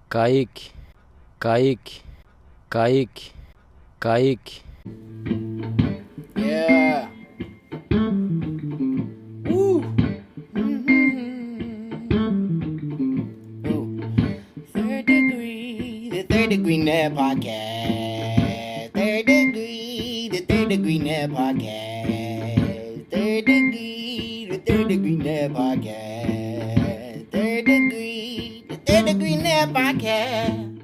Kayık, kayık, kayık, kayık. Yeah. Woo. Ooh. Third degree, the Third Degree Net Podcast. The Third Degree Net Podcast. Third Degree, the Third Degree Net Podcast. Third Degree, the Third Degree Net Podcast.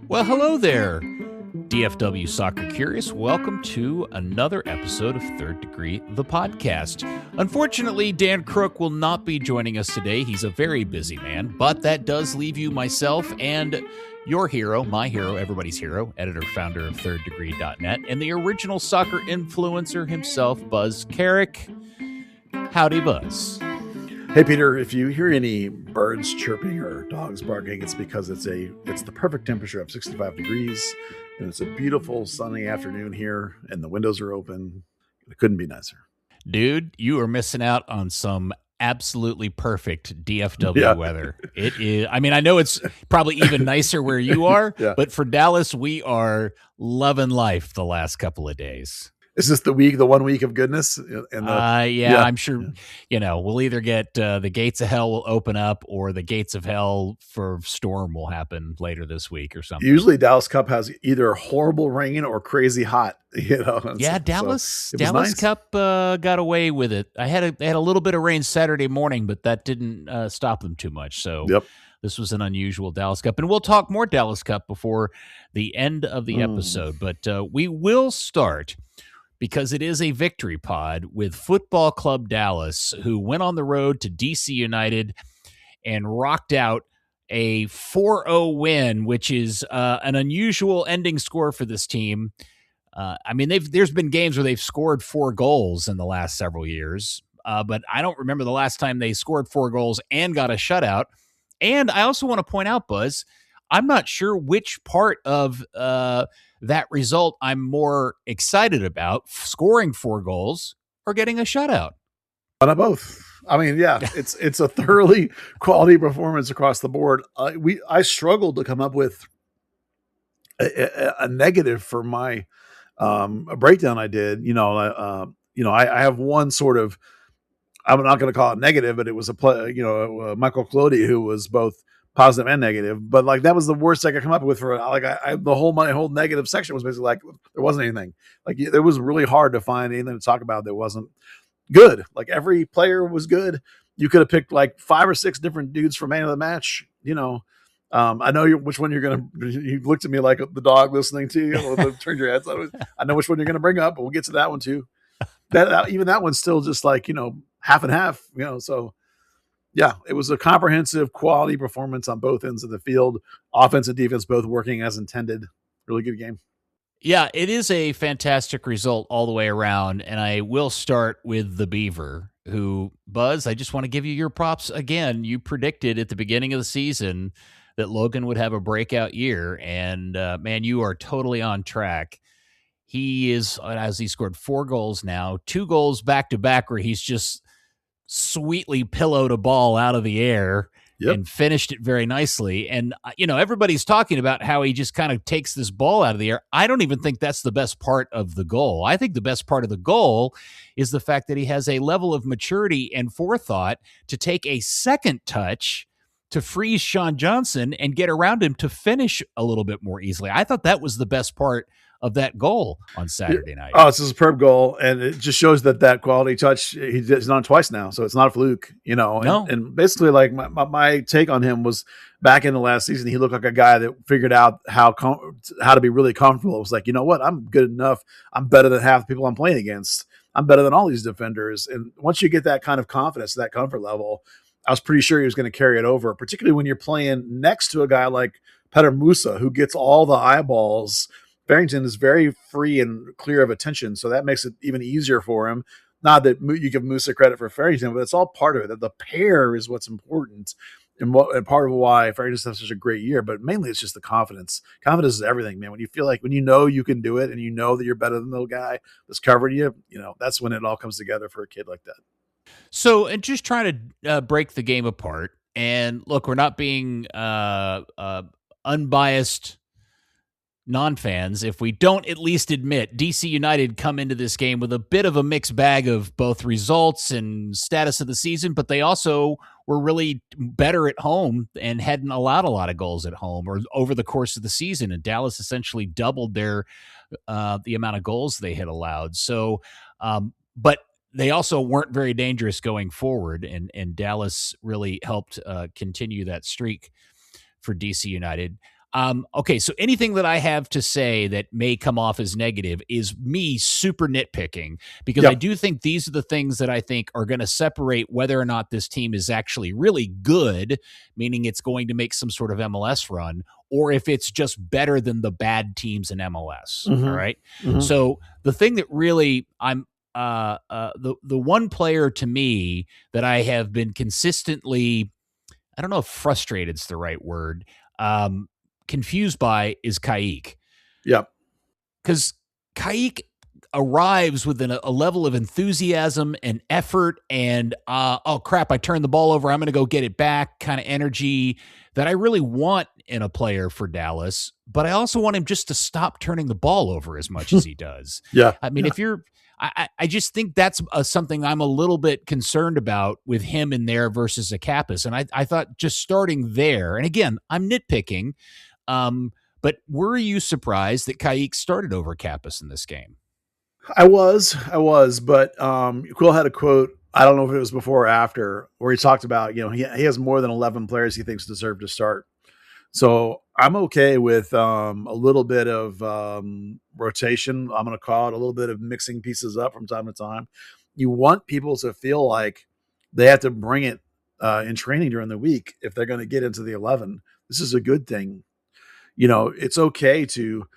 Well, hello there, DFW Soccer Curious. Welcome to another episode of Third Degree, the podcast. Unfortunately, Dan Crook will not be joining us today. He's a very busy man, but that does leave you, myself, and your hero, my hero, everybody's hero, editor, founder of thirddegree.net, and the original soccer influencer himself, Buzz Carrick. Howdy, Buzz. Hey Peter, if you hear any birds chirping or dogs barking, it's because it's the perfect temperature of 65 degrees, and it's a beautiful sunny afternoon here, and the windows are open. It couldn't be nicer. Dude, you are missing out on some absolutely perfect DFW weather. It is. I mean, I know it's probably even nicer where you are, but for Dallas, we are loving life the last couple of days. Is this the 1 week of goodness? I'm sure, we'll either get the gates of hell will open up or the gates of hell for storm will happen later this week or something. Usually Dallas Cup has either horrible rain or crazy hot, Dallas nice. Cup got away with it. They had a little bit of rain Saturday morning, but that didn't stop them too much. So This was an unusual Dallas Cup, and we'll talk more Dallas Cup before the end of the episode, but we will start because it is a victory pod with Football Club Dallas, who went on the road to DC United and rocked out a 4-0 win, which is an unusual ending score for this team. There's been games where they've scored 4 goals in the last several years, but I don't remember the last time they scored 4 goals and got a shutout. And I also want to point out, Buzz, I'm not sure which part of that result I'm more excited about, scoring 4 goals or getting a shutout. One of both. I mean, it's a thoroughly quality performance across the board. I struggled to come up with a negative for my a breakdown I did. I have one sort of, I'm not going to call it negative, but it was Michael Colodi, who was both positive and negative, but like that was the worst I could come up with for my whole negative section was basically like there wasn't anything. Like it was really hard to find anything to talk about that wasn't good. Like every player was good. You could have picked like 5 or 6 different dudes for man of the match. I know which one you're gonna. You looked at me like the dog listening to you. Turned your head. I know which one you're gonna bring up, but we'll get to that one too. Even that one's still just like half and half. So. Yeah, it was a comprehensive quality performance on both ends of the field. Offense and defense both working as intended. Really good game. Yeah, it is a fantastic result all the way around. And I will start with the Beaver, who, Buzz, I just want to give you your props again. You predicted at the beginning of the season that Logan would have a breakout year. And, man, you are totally on track. He scored 4 goals now, 2 goals back-to-back where he's just sweetly pillowed a ball out of the air and finished it very nicely. And, everybody's talking about how he just kind of takes this ball out of the air. I don't even think that's the best part of the goal. I think the best part of the goal is the fact that he has a level of maturity and forethought to take a second touch to freeze Sean Johnson and get around him to finish a little bit more easily. I thought that was the best part of that goal on Saturday night. Oh, it's a superb goal, and it just shows that quality touch, he's done it twice now, so it's not a fluke, No. And basically, like, my take on him was back in the last season, he looked like a guy that figured out how to be really comfortable. It was like, you know what, I'm good enough. I'm better than half the people I'm playing against. I'm better than all these defenders. And once you get that kind of confidence, that comfort level, I was pretty sure he was going to carry it over, particularly when you're playing next to a guy like Peter Musa, who gets all the eyeballs. Parrington is very free and clear of attention, so that makes it even easier for him. Not that you give Musa credit for Parrington, but it's all part of it. That the pair is what's important, and part of why Parrington has such a great year. But mainly, it's just the confidence. Confidence is everything, man. When you feel like you can do it, and you know that you're better than the guy that's covering you, that's when it all comes together for a kid like that. So, and just trying to break the game apart. And look, we're not being unbiased non-fans if we don't at least admit DC United come into this game with a bit of a mixed bag of both results and status of the season, but they also were really better at home and hadn't allowed a lot of goals at home or over the course of the season. And Dallas essentially doubled their the amount of goals they had allowed. So, but they also weren't very dangerous going forward, and Dallas really helped continue that streak for DC United. Okay, so anything that I have to say that may come off as negative is me super nitpicking, because I do think these are the things that I think are going to separate whether or not this team is actually really good, meaning it's going to make some sort of MLS run, or if it's just better than the bad teams in MLS. All right. So the thing that really the one player to me that I have been consistently, I don't know if frustrated is the right word, confused by is Kayik. Yep. Because Kayik arrives with a level of enthusiasm and effort and, oh crap, I turned the ball over, I'm going to go get it back kind of energy that I really want in a player for Dallas. But I also want him just to stop turning the ball over as much as he does. I mean, if you're, I just think that's something I'm a little bit concerned about with him in there versus a Kappas. And I thought just starting there, and again, I'm nitpicking, but were you surprised that Kayik started over Kappas in this game? I was, but Quill had a quote, I don't know if it was before or after, where he talked about, he has more than 11 players he thinks deserve to start. So I'm okay with a little bit of rotation. I'm going to call it a little bit of mixing pieces up from time to time. You want people to feel like they have to bring it in training during the week if they're going to get into the 11. This is a good thing. It's okay to.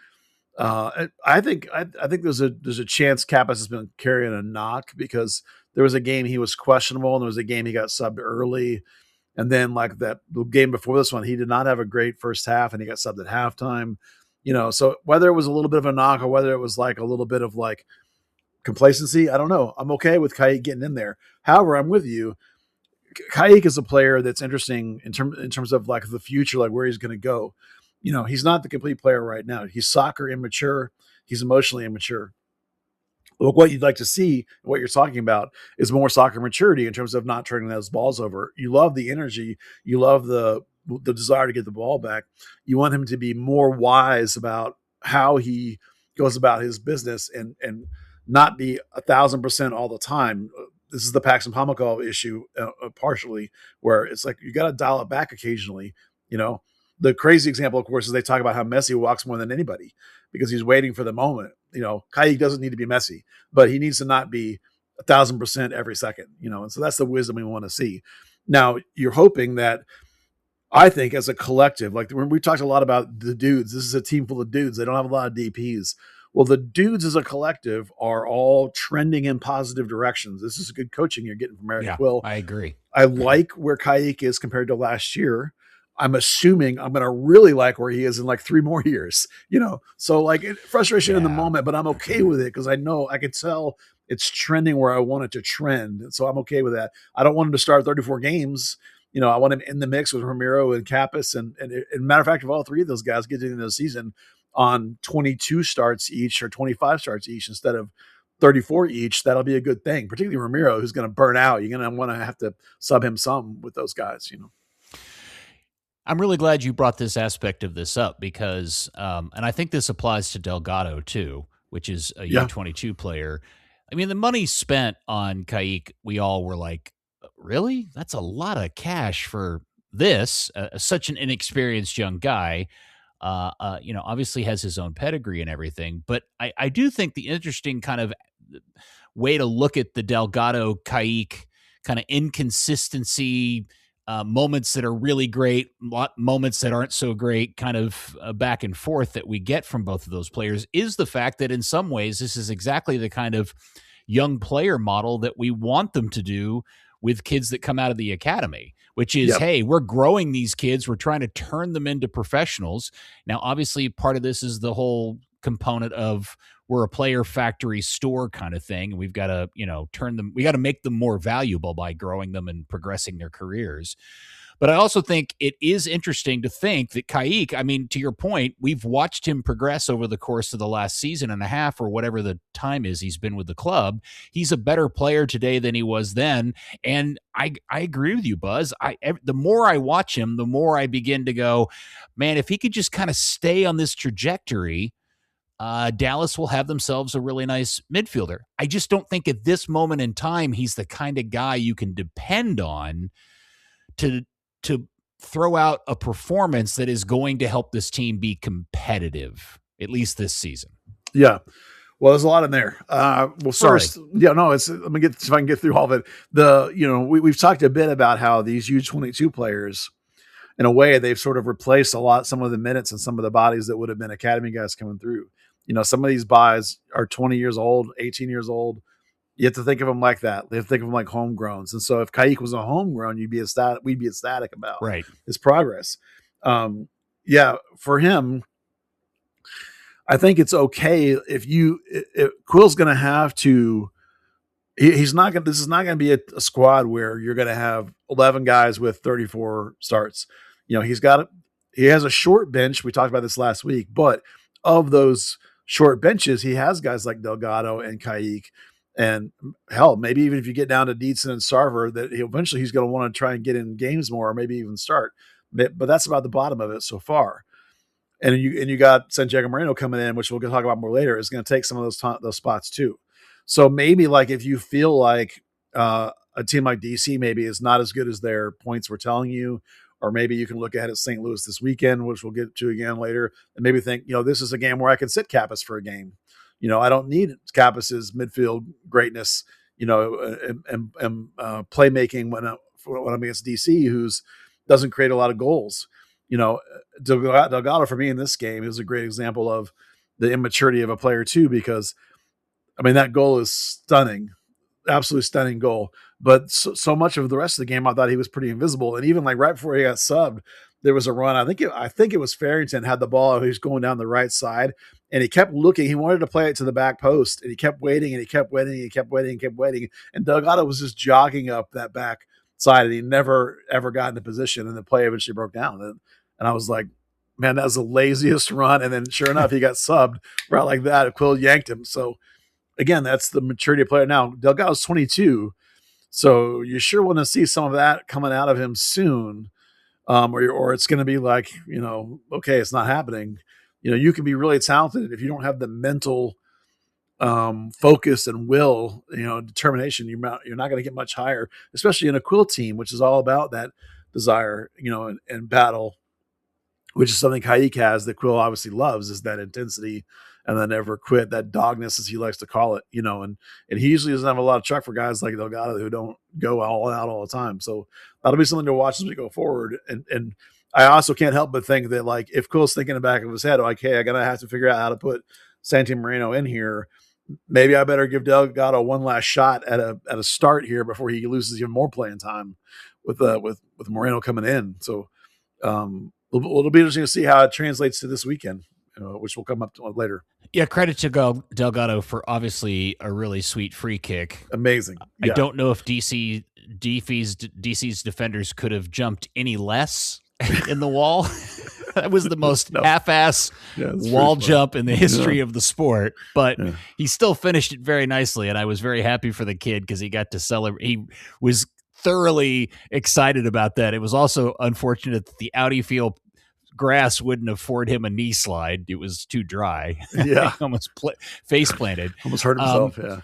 I think there's a chance Kappas has been carrying a knock, because there was a game he was questionable and there was a game he got subbed early. And then like the game before this one, he did not have a great first half and he got subbed at halftime, so whether it was a little bit of a knock or whether it was like a little bit of like complacency, I don't know. I'm okay with Kayik getting in there. However, I'm with you. Kayik is a player that's interesting in terms of like the future, like where he's going to go. He's not the complete player right now. He's soccer immature. He's emotionally immature. Look, what you'd like to see, what you're talking about, is more soccer maturity in terms of not turning those balls over. You love the energy. You love the desire to get the ball back. You want him to be more wise about how he goes about his business and not be 1,000% all the time. This is the Paxton Pomykal issue, partially, where it's like you got to dial it back occasionally. The crazy example, of course, is they talk about how Messi walks more than anybody because he's waiting for the moment. Kayik doesn't need to be Messi, but he needs to not be 1,000% every second, and so that's the wisdom we want to see. Now, you're hoping that, I think, as a collective, like when we talked a lot about the dudes, this is a team full of dudes. They don't have a lot of DPs. Well, the dudes as a collective are all trending in positive directions. This is good coaching you're getting from Eric Quill. I agree. I like where Kayik is compared to last year. I'm assuming I'm going to really like where he is in like 3 more years, so like frustration in the moment, but I'm okay with it because I know I could tell it's trending where I want it to trend. And so I'm okay with that. I don't want him to start 34 games. I want him in the mix with Ramiro and Kappas. And matter of fact, if all 3 of those guys get into the season on 22 starts each or 25 starts each instead of 34 each, that'll be a good thing, particularly Ramiro, who's going to burn out. You're going to want to have to sub him some with those guys, I'm really glad you brought this aspect of this up because, and I think this applies to Delgado too, which is a U22 player. I mean, the money spent on Kayik, we all were like, really? That's a lot of cash for this. Such an inexperienced young guy, obviously has his own pedigree and everything. But I do think the interesting kind of way to look at the Delgado Kayik kind of inconsistency, moments that are really great, moments that aren't so great, kind of back and forth that we get from both of those players is the fact that in some ways this is exactly the kind of young player model that we want them to do with kids that come out of the academy, which is, hey, we're growing these kids. We're trying to turn them into professionals. Now, obviously, part of this is the whole component of we're a player factory store kind of thing. And we've got to, turn them, we got to make them more valuable by growing them and progressing their careers. But I also think it is interesting to think that Kayik, I mean, to your point, we've watched him progress over the course of the last season and a half or whatever the time is he's been with the club. He's a better player today than he was then. And I agree with you, Buzz. The more I watch him, the more I begin to go, man, if he could just kind of stay on this trajectory, Dallas will have themselves a really nice midfielder. I just don't think at this moment in time he's the kind of guy you can depend on to throw out a performance that is going to help this team be competitive, at least this season. Yeah. Well, there's a lot in there. Well, first, let me get, if I can get through all of it. We've talked a bit about how these U22 players, in a way, they've sort of replaced some of the minutes and some of the bodies that would have been academy guys coming through. Some of these guys are 20 years old, 18 years old. You have to think of them like that. You have to think of them like homegrowns. And so if Kayik was a homegrown, we'd be ecstatic about his progress. For him, I think it's okay if Quill's going to have to. He's not going. This is not going to be a squad where you're going to have 11 guys with 34 starts. He has a short bench. We talked about this last week, but of those short benches, he has guys like Delgado and Kayik. And hell, maybe even if you get down to Dietzen and Sarver, that eventually he's going to want to try and get in games more, or maybe even start. But that's about the bottom of it so far. And you got Santiago Moreno coming in, which we'll talk about more later, is going to take some of those spots too. So maybe like if you feel like a team like DC maybe is not as good as their points were telling you, or maybe you can look ahead at St. Louis this weekend, which we'll get to again later, and maybe think, this is a game where I can sit Kappas for a game. I don't need Kappas's midfield greatness, and playmaking when I'm against DC, who's doesn't create a lot of goals. Delgado for me in this game is a great example of the immaturity of a player too, because that goal is stunning, absolutely stunning goal. But so much of the rest of the game, I thought he was pretty invisible. And even like right before he got subbed, there was a run. I think it was Farrington had the ball. He was going down the right side, and he kept looking. He wanted to play it to the back post, and he kept waiting, and he kept waiting, and he kept waiting, and kept waiting. And Delgado was just jogging up that back side, and he never ever got into position. And the play eventually broke down. And I was like, man, that was the laziest run. And then sure enough, he got subbed right like that. Quill yanked him. So again, that's the maturity of player. Now Delgado's 22. So you sure want to see some of that coming out of him soon. Or it's going to be like, okay, it's not happening. You can be really talented if you don't have the mental focus and will, determination. You're not going to get much higher, especially in a Quill team, which is all about that desire, and battle, which is something Kayik has that Quill obviously loves, is that intensity and then never quit, that dogness, as he likes to call it, and he usually doesn't have a lot of truck for guys like Delgado who don't go all out all the time. So that'll be something to watch as we go forward. And I also can't help but think that, like, if Quill's thinking in the back of his head, like, hey, I'm going to have to figure out how to put Santi Moreno in here, maybe I better give Delgado one last shot at a start here before he loses even more playing time with Moreno coming in. So it'll be interesting to see how it translates to this weekend, which will come up to later. Yeah, credit to Delgado for obviously a really sweet free kick. Amazing. Yeah. I don't know if DC's defenders could have jumped any less in the wall. That was the most half-ass wall jump in the history of the sport, but he still finished it very nicely, and I was very happy for the kid because he got to celebrate. He was thoroughly excited about that. It was also unfortunate that the Audi grass wouldn't afford him a knee slide. It was too dry. Yeah. Almost face planted. Almost hurt himself. Yeah.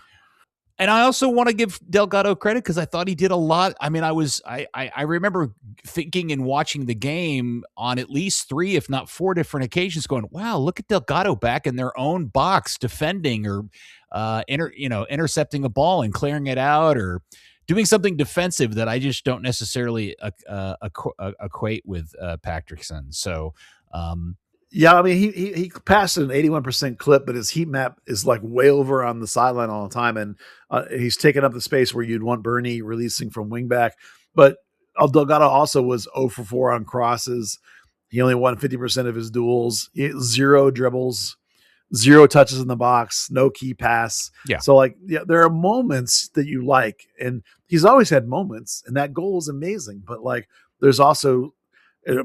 And I also want to give Delgado credit because I thought he did a lot. I mean, I remember thinking and watching the game on at least 3, if not 4 different occasions going, wow, look at Delgado back in their own box defending or intercepting a ball and clearing it out or doing something defensive that I just don't necessarily equate with Patrickson. So, yeah, I mean, he passed an 81% clip, but his heat map is like way over on the sideline all the time, and he's taking up the space where you'd want Bernie releasing from wingback. But Delgado also was 0 for 4 on crosses. He only won 50% of his duels. 0 dribbles, 0 touches in the box, no key pass. Yeah. So there are moments that you like, and he's always had moments, and that goal is amazing. But like there's also,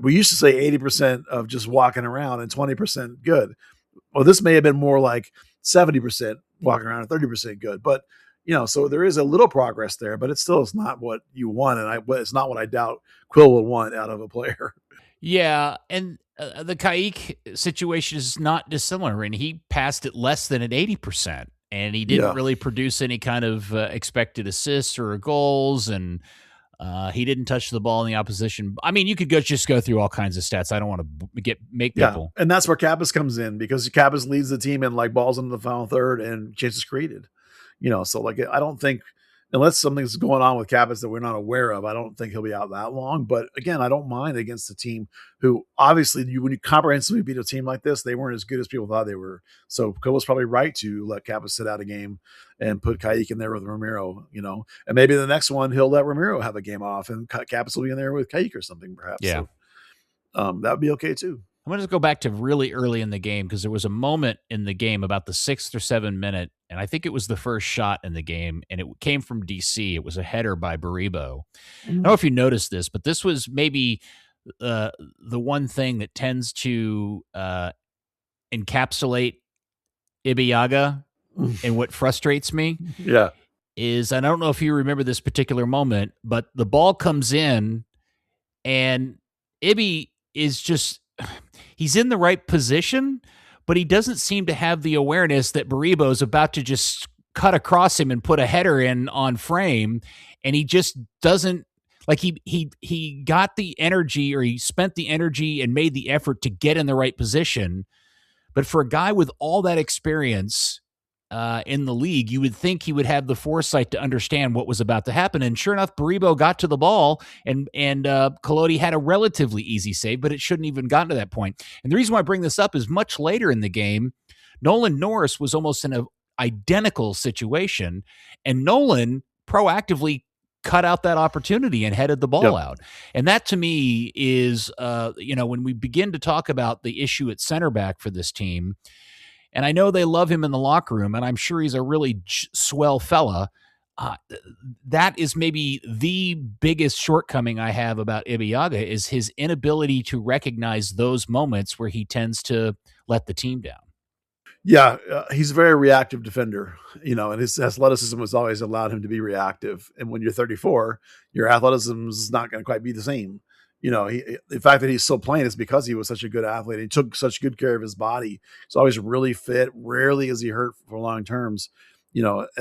we used to say 80% of just walking around and 20% good. Well, this may have been more like 70% walking around and 30% good, but so there is a little progress there, but it still is not what you want. And it's not what I doubt Quill will want out of a player. Yeah. And the Kaik situation is not dissimilar, and he passed it less than at 80%, and he didn't really produce any kind of expected assists or goals. And he didn't touch the ball in the opposition. I mean, you could just go through all kinds of stats. I don't want to make people. And that's where Kappas comes in, because Kappas leads the team in like balls into the final third and chances created. So like, I don't think, unless something's going on with Kappas that we're not aware of, I don't think he'll be out that long. But again, I don't mind against a team who obviously when you comprehensively beat a team like this, they weren't as good as people thought they were. So Cole was probably right to let Kappas sit out a game and put Kaik in there with Ramiro, and maybe the next one he'll let Ramiro have a game off and Kappas will be in there with Kaik or something perhaps. Yeah. So, that would be okay too. I'm going to go back to really early in the game, because there was a moment in the game about the 6th or 7th minute, and I think it was the first shot in the game, and it came from DC. It was a header by Baribo. I don't know if you noticed this, but this was maybe the one thing that tends to encapsulate Ibeagha, and what frustrates me is, I don't know if you remember this particular moment, but the ball comes in, and Ibi is just... he's in the right position, but he doesn't seem to have the awareness that Baribo is about to just cut across him and put a header in on frame. And he just doesn't, like, he got the energy, or he spent the energy and made the effort to get in the right position. But for a guy with all that experience in the league, you would think he would have the foresight to understand what was about to happen. And sure enough, Baribo got to the ball, and Collodi had a relatively easy save, but it shouldn't even gotten to that point. And the reason why I bring this up is much later in the game, Nolan Norris was almost in an identical situation, and Nolan proactively cut out that opportunity and headed the ball out. And that, to me, is, when we begin to talk about the issue at center back for this team, and I know they love him in the locker room, and I'm sure he's a really swell fella, that is maybe the biggest shortcoming I have about Ibeagha, is his inability to recognize those moments where he tends to let the team down. Yeah, he's a very reactive defender, and his athleticism has always allowed him to be reactive. And when you're 34, your athleticism is not going to quite be the same. The fact that he's still playing is because he was such a good athlete. He took such good care of his body. He's always really fit. Rarely is he hurt for long terms. I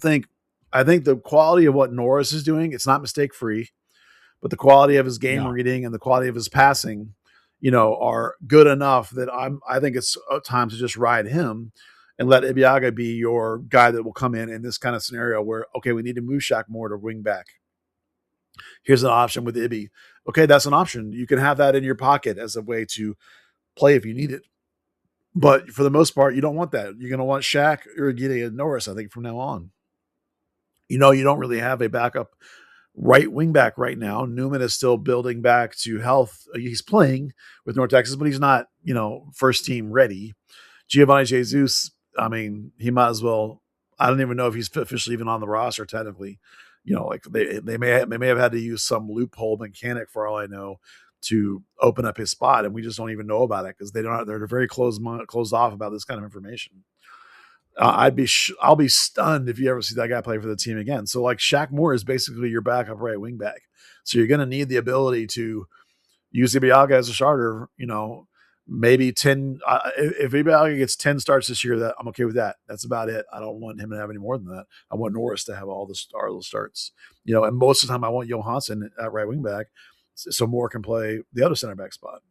think the quality of what Norris is doing, it's not mistake free, but the quality of his game reading and the quality of his passing, are good enough that I think it's time to just ride him and let Ibeagha be your guy that will come in this kind of scenario where, okay, we need to move Shaq more to wing back. Here's an option with Ibi. Okay, that's an option. You can have that in your pocket as a way to play if you need it. But for the most part, you don't want that. You're going to want Shaq or Gideon Norris, I think, from now on. You don't really have a backup right wing back right now. Newman is still building back to health. He's playing with North Texas, but he's not, first team ready. Giovanni Jesus, I mean, he might as well. I don't even know if he's officially even on the roster technically. Like they may have had to use some loophole mechanic, for all I know, to open up his spot, and we just don't even know about it because they're very closed off about this kind of information. I'll be stunned if you ever see that guy play for the team again. So like Shaq Moore is basically your backup right wing back. So you're going to need the ability to use Ibeagha as a starter. Maybe 10. If Ibeagha gets 10 starts this year, that I'm okay with that. That's about it. I don't want him to have any more than that. I want Norris to have all the starts. And most of the time I want Johansson at right wing back, so Moore can play the other center back spot.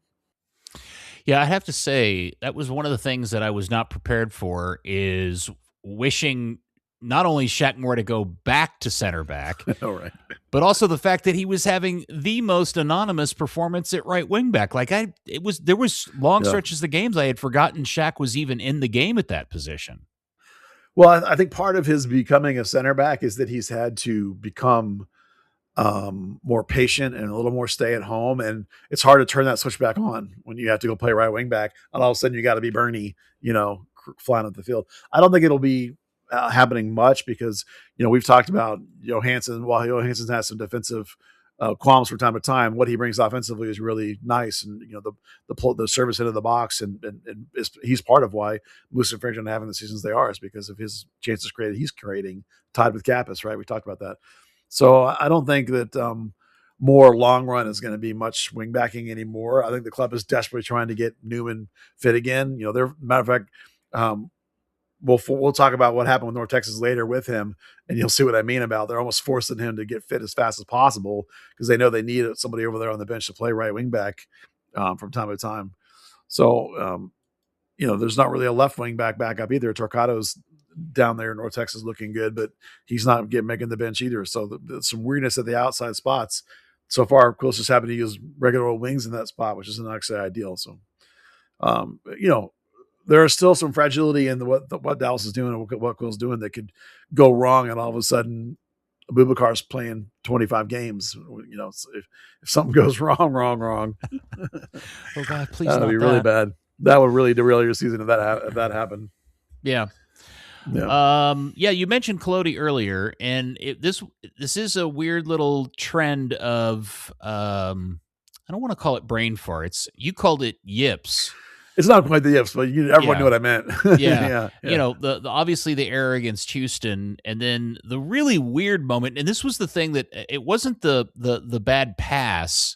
Yeah, I have to say that was one of the things that I was not prepared for, is wishing not only Shaq Moore to go back to center back, right, but also the fact that he was having the most anonymous performance at right wing back. There was long stretches of games I had forgotten Shaq was even in the game at that position. Well, I think part of his becoming a center back is that he's had to become more patient and a little more stay at home. And it's hard to turn that switch back on when you have to go play right wing back. And all of a sudden you got to be Bernie, flying up the field. I don't think it'll be happening much because, we've talked about Johansson. While Johansson has some defensive qualms from time to time. What he brings offensively is really nice, and the service into the box, and he's part of why Moose and Farrington are having the seasons they are, is because of his chances created. He's creating, tied with Kappas, right? We talked about that. So I don't think that more long run is going to be much wing backing anymore. I think the club is desperately trying to get Newman fit again. Matter of fact, we'll talk about what happened with North Texas later with him, and you'll see what I mean about they're almost forcing him to get fit as fast as possible because they know they need somebody over there on the bench to play right wing back from time to time. So, there's not really a left wing backup either. Torquado's down there in North Texas looking good, but he's not making the bench either. So there's some weirdness at the outside spots. So far, Quills just happened to use regular old wings in that spot, which isn't actually ideal. So, there is still some fragility in what Dallas is doing and what Quill's doing that could go wrong, and all of a sudden, Abubakar's playing 25 games. If something goes wrong. Oh God, please! That'd be really bad. That would really derail your season if that happened. Yeah. Yeah. You mentioned Colodi earlier, and this is a weird little trend of I don't want to call it brain farts. You called it yips. It's not quite the yips, but everyone knew what I meant. Yeah. The obviously the error against Houston, and then the really weird moment, and this was the thing that it wasn't the bad pass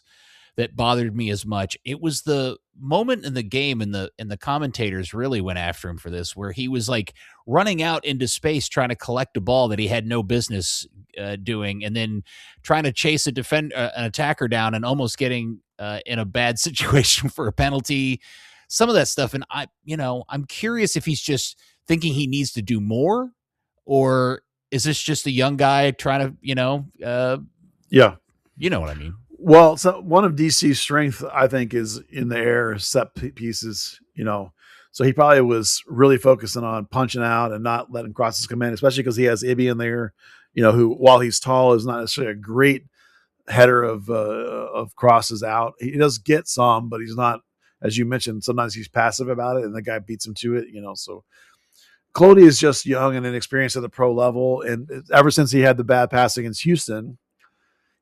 that bothered me as much. It was the moment in the game, and the commentators really went after him for this, where he was like running out into space trying to collect a ball that he had no business doing, and then trying to chase an attacker down and almost getting in a bad situation for a penalty. Some of that stuff, and I'm curious if he's just thinking he needs to do more, or is this just a young guy trying to, you know what I mean? Well, so one of DC's strength, I think, is in the air set pieces. So he probably was really focusing on punching out and not letting crosses come in, especially because he has Ibby in there, who, while he's tall, is not necessarily a great header of crosses out. He does get some, but he's not. As you mentioned, sometimes he's passive about it, and the guy beats him to it, So Colodi is just young and inexperienced at the pro level, and ever since he had the bad pass against Houston,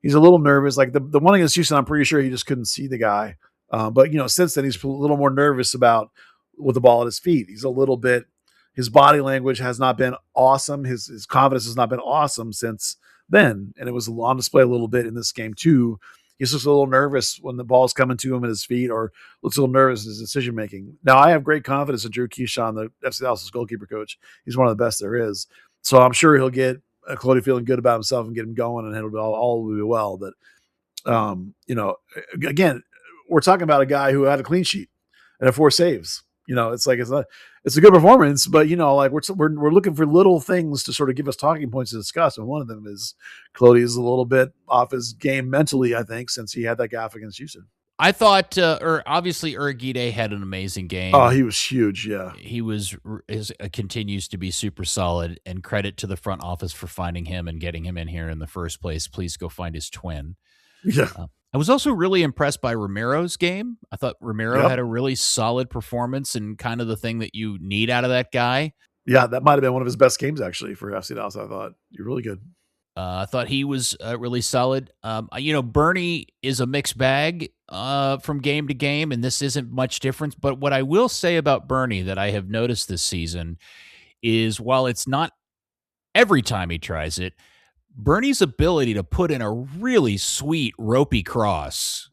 he's a little nervous. Like the one against Houston, I'm pretty sure he just couldn't see the guy. But since then, he's a little more nervous about with the ball at his feet. He's a little bit. His body language has not been awesome. His confidence has not been awesome since then, and it was on display a little bit in this game too. He's just a little nervous when the ball's coming to him at his feet, or looks a little nervous in his decision making. Now, I have great confidence in Drew Keyshawn, the FC Dallas goalkeeper coach. He's one of the best there is. So I'm sure he'll get Colodi feeling good about himself and get him going, and it'll be all will be well. But again, we're talking about a guy who had a clean sheet and 4 saves. It's a good performance, but we're looking for little things to sort of give us talking points to discuss, and one of them is Colodi is a little bit off his game mentally, I think, since he had that gaff against Houston. I thought, obviously, Urhoghide had an amazing game. Oh, he was huge. Yeah, he continues to be super solid, and credit to the front office for finding him and getting him in here in the first place. Please go find his twin. Yeah. I was also really impressed by Ramiro's game. I thought Ramiro had a really solid performance, and kind of the thing that you need out of that guy. Yeah, that might have been one of his best games, actually, for FC Dallas. I thought you're really good. I thought he was really solid. Bernie is a mixed bag from game to game, and this isn't much different. But what I will say about Bernie that I have noticed this season is, while it's not every time he tries it, Bernie's ability to put in a really sweet ropey cross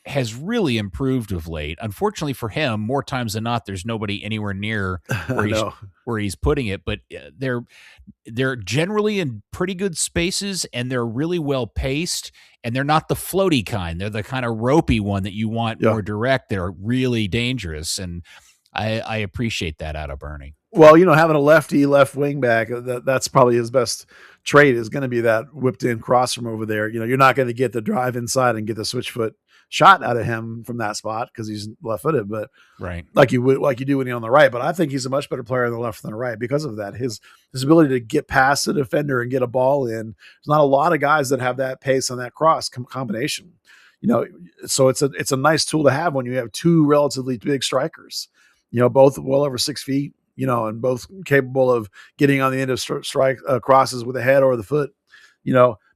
has really improved of late. Unfortunately for him, more times than not, there's nobody anywhere near where he's putting it. But they're generally in pretty good spaces, and they're really well paced, and they're not the floaty kind. They're the kind of ropey one that you want more direct. They're really dangerous, and I appreciate that out of Bernie. Well, having a lefty left wing back, that's probably his best trait, is going to be that whipped in cross from over there. You're not going to get the drive inside and get the switch foot shot out of him from that spot because he's left footed, but right, like you do when you're on the right. But I think he's a much better player on the left than the right because of that. His ability to get past the defender and get a ball in. There's not a lot of guys that have that pace on that cross combination. So it's a nice tool to have when you have 2 relatively big strikers. Both well over 6 feet. And both capable of getting on the end of strike crosses with the head or the foot.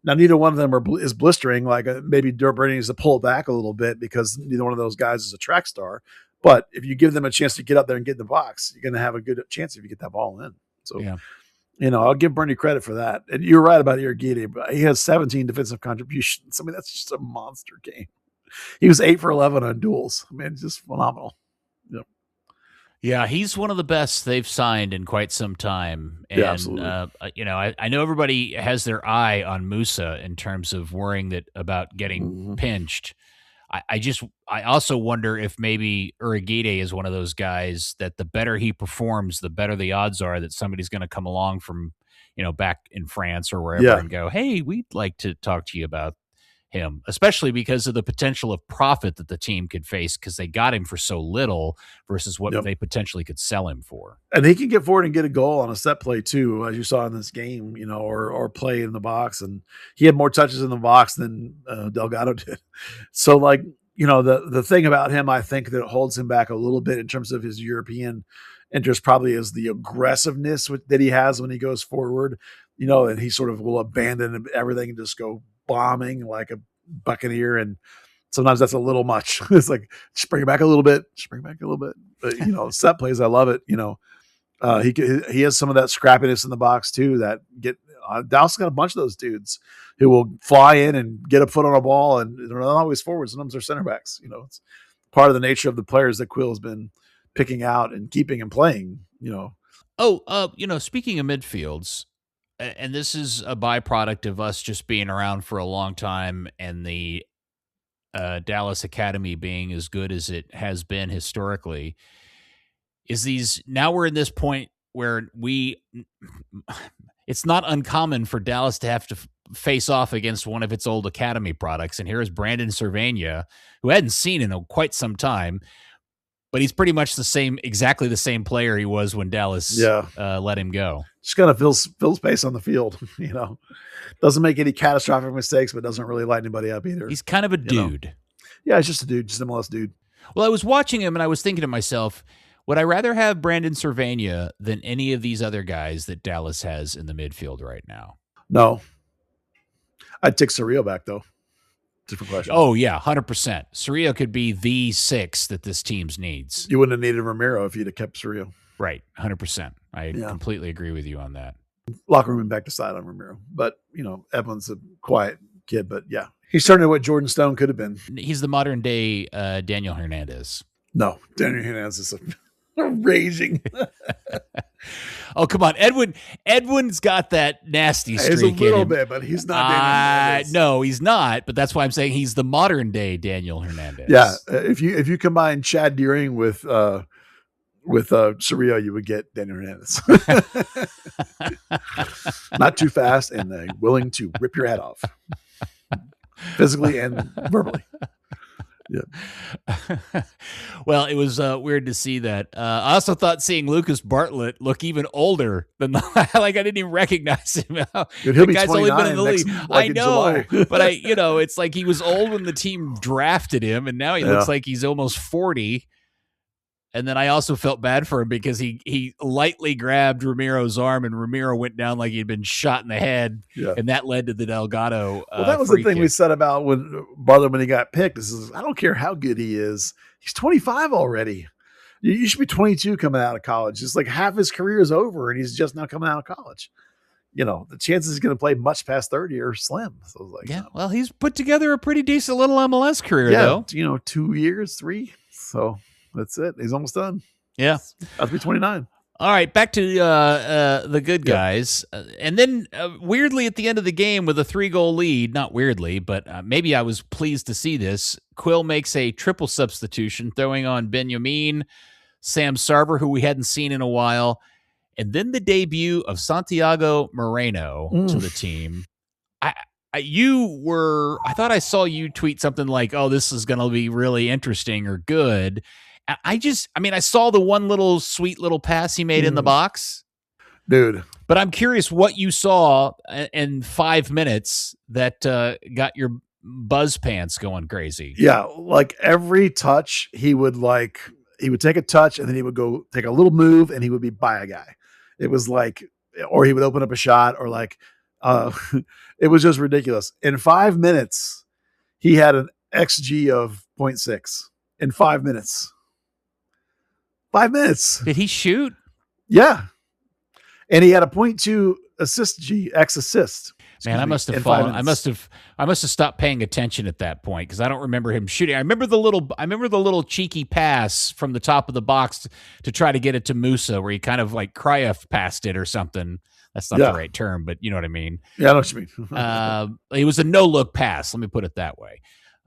Now, neither one of them is blistering. Like maybe Brady needs to pull it back a little bit because neither one of those guys is a track star. But if you give them a chance to get up there and get in the box, you're going to have a good chance if you get that ball in. So, I'll give Bernie credit for that. And you're right about Urhoghide, but he has 17 defensive contributions. I mean, that's just a monster game. He was 8 for 11 on duels. I mean, it's just phenomenal. Yeah, he's one of the best they've signed in quite some time. And, absolutely. I know everybody has their eye on Musa in terms of worrying about getting pinched. I also wonder if maybe Urhoghide is one of those guys that the better he performs, the better the odds are that somebody's going to come along from, back in France or wherever and go, hey, we'd like to talk to you about him, especially because of the potential of profit that the team could face because they got him for so little versus what they potentially could sell him for. And he can get forward and get a goal on a set play too, as you saw in this game, or play in the box. And he had more touches in the box than Delgado did. So the thing about him, I think that holds him back a little bit in terms of his European interest probably is the aggressiveness that he has when he goes forward, and he sort of will abandon everything and just go bombing like a buccaneer, and sometimes that's a little much. It's like just bring it back a little bit, but set plays, I love it. He has some of that scrappiness in the box too that Dallas got a bunch of those dudes who will fly in and get a foot on a ball, and they're not always forwards, sometimes they're center backs. It's part of the nature of the players that Quill has been picking out and keeping and playing. Speaking of midfields, and this is a byproduct of us just being around for a long time and the Dallas Academy being as good as it has been historically, now we're in this point where it's not uncommon for Dallas to have to face off against one of its old Academy products. And here is Brandon Cervania, who I hadn't seen in quite some time, but he's pretty much exactly the same player he was when Dallas let him go. Just kind of fills space on the field, doesn't make any catastrophic mistakes, but doesn't really light anybody up either. He's kind of a dude. Yeah, he's just a dude, just a MLS dude. Well, I was watching him and I was thinking to myself, would I rather have Brandon Cervania than any of these other guys that Dallas has in the midfield right now? No. I'd take Surreal back, though. Different question. Oh, yeah, 100%. Surreal could be the 6 that this team needs. You wouldn't have needed Ramiro if you'd have kept Surreal. Right, 100%. I completely agree with you on that. Locker room and back to side on Ramiro. But, Edwin's a quiet kid, but yeah. He's turning to what Jordan Stone could have been. He's the modern day Daniel Hernandez. No, Daniel Hernandez is raging. Oh, come on. Edwin's got that nasty streak. He's a little bit, but he's not Daniel Hernandez. No, he's not. But that's why I'm saying he's the modern day Daniel Hernandez. Yeah. If you combine Chad Deering with Surreal, you would get Daniel Hernandez. Not too fast and willing to rip your head off. Physically and verbally. Yeah. Well, it was weird to see that. I also thought seeing Lucas Bartlett look even older than I didn't even recognize him. Dude, he'll be 29 in the league. I know, but it's like he was old when the team drafted him, and now he looks like he's almost 40. And then I also felt bad for him because he lightly grabbed Ramiro's arm, and Ramiro went down like he'd been shot in the head, and that led to the Delgado. Well, that was the thing we said about when he got picked. I don't care how good he is; he's 25 already. You should be 22 coming out of college. It's like half his career is over, and he's just now coming out of college. The chances he's going to play much past 30 are slim. So it's like, well, he's put together a pretty decent little MLS career, though. 2 years, 3. So. That's it. He's almost done. Yeah. I'll be 29. All right. Back to the good guys. And then weirdly at the end of the game with a 3-goal lead, not weirdly, but maybe I was pleased to see this. Quill makes a triple substitution, throwing on Benjamin, Sam Sarver, who we hadn't seen in a while, and then the debut of Santiago Moreno to the team. I thought I saw you tweet something like, oh, this is going to be really interesting or good. I saw the one little sweet little pass he made in the box. Dude. But I'm curious what you saw in 5 minutes that got your buzz pants going crazy. Yeah, like every touch, he would take a touch and then he would go take a little move and he would be by a guy. It was like, or he would open up a shot or like Uh, it was just ridiculous. In 5 minutes, he had an XG of 0.6 in 5 minutes. 5 minutes. Did he shoot? Yeah. And he had a 0.2 assist G, X assist. Man, I must have fallen. I must have stopped paying attention at that point because I don't remember him shooting. I remember the little cheeky pass from the top of the box to try to get it to Musa, where he kind of like cryo passed it or something. That's not the right term, but you know what I mean. Yeah, I know what you mean. It was a no-look pass. Let me put it that way.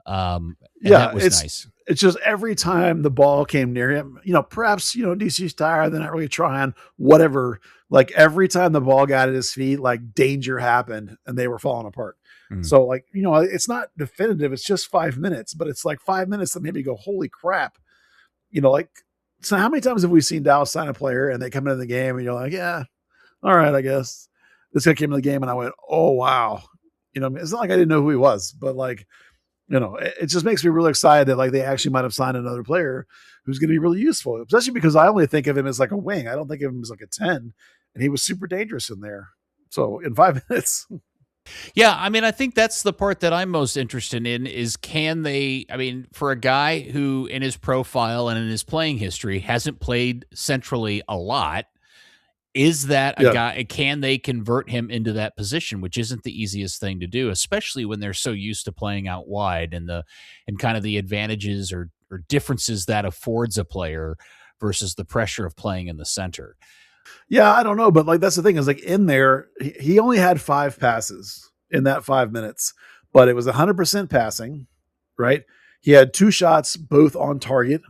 That was nice. It's just every time the ball came near him, perhaps, DC's tired, they're not really trying, whatever. Like every time the ball got at his feet, like danger happened and they were falling apart. So like, it's not definitive. It's just 5 minutes, but it's like 5 minutes that made me go, holy crap. So how many times have we seen Dallas sign a player and they come into the game and you're like, yeah, all right, I guess. This guy came in the game and I went, oh, wow. It's not like I didn't know who he was, but like, it just makes me really excited that like they actually might have signed another player who's going to be really useful, especially because I only think of him as like a wing. I don't think of him as like a 10, and he was super dangerous in there. So in 5 minutes. Yeah. I mean, I think that's the part that I'm most interested in is for a guy who in his profile and in his playing history hasn't played centrally a lot, is that a guy? Can they convert him into that position, which isn't the easiest thing to do, especially when they're so used to playing out wide and kind of the advantages or differences that affords a player versus the pressure of playing in the center. Yeah, I don't know, but like that's the thing is like in there, he only had 5 passes in that 5 minutes, but it was 100% passing, right? He had 2 shots, both on target.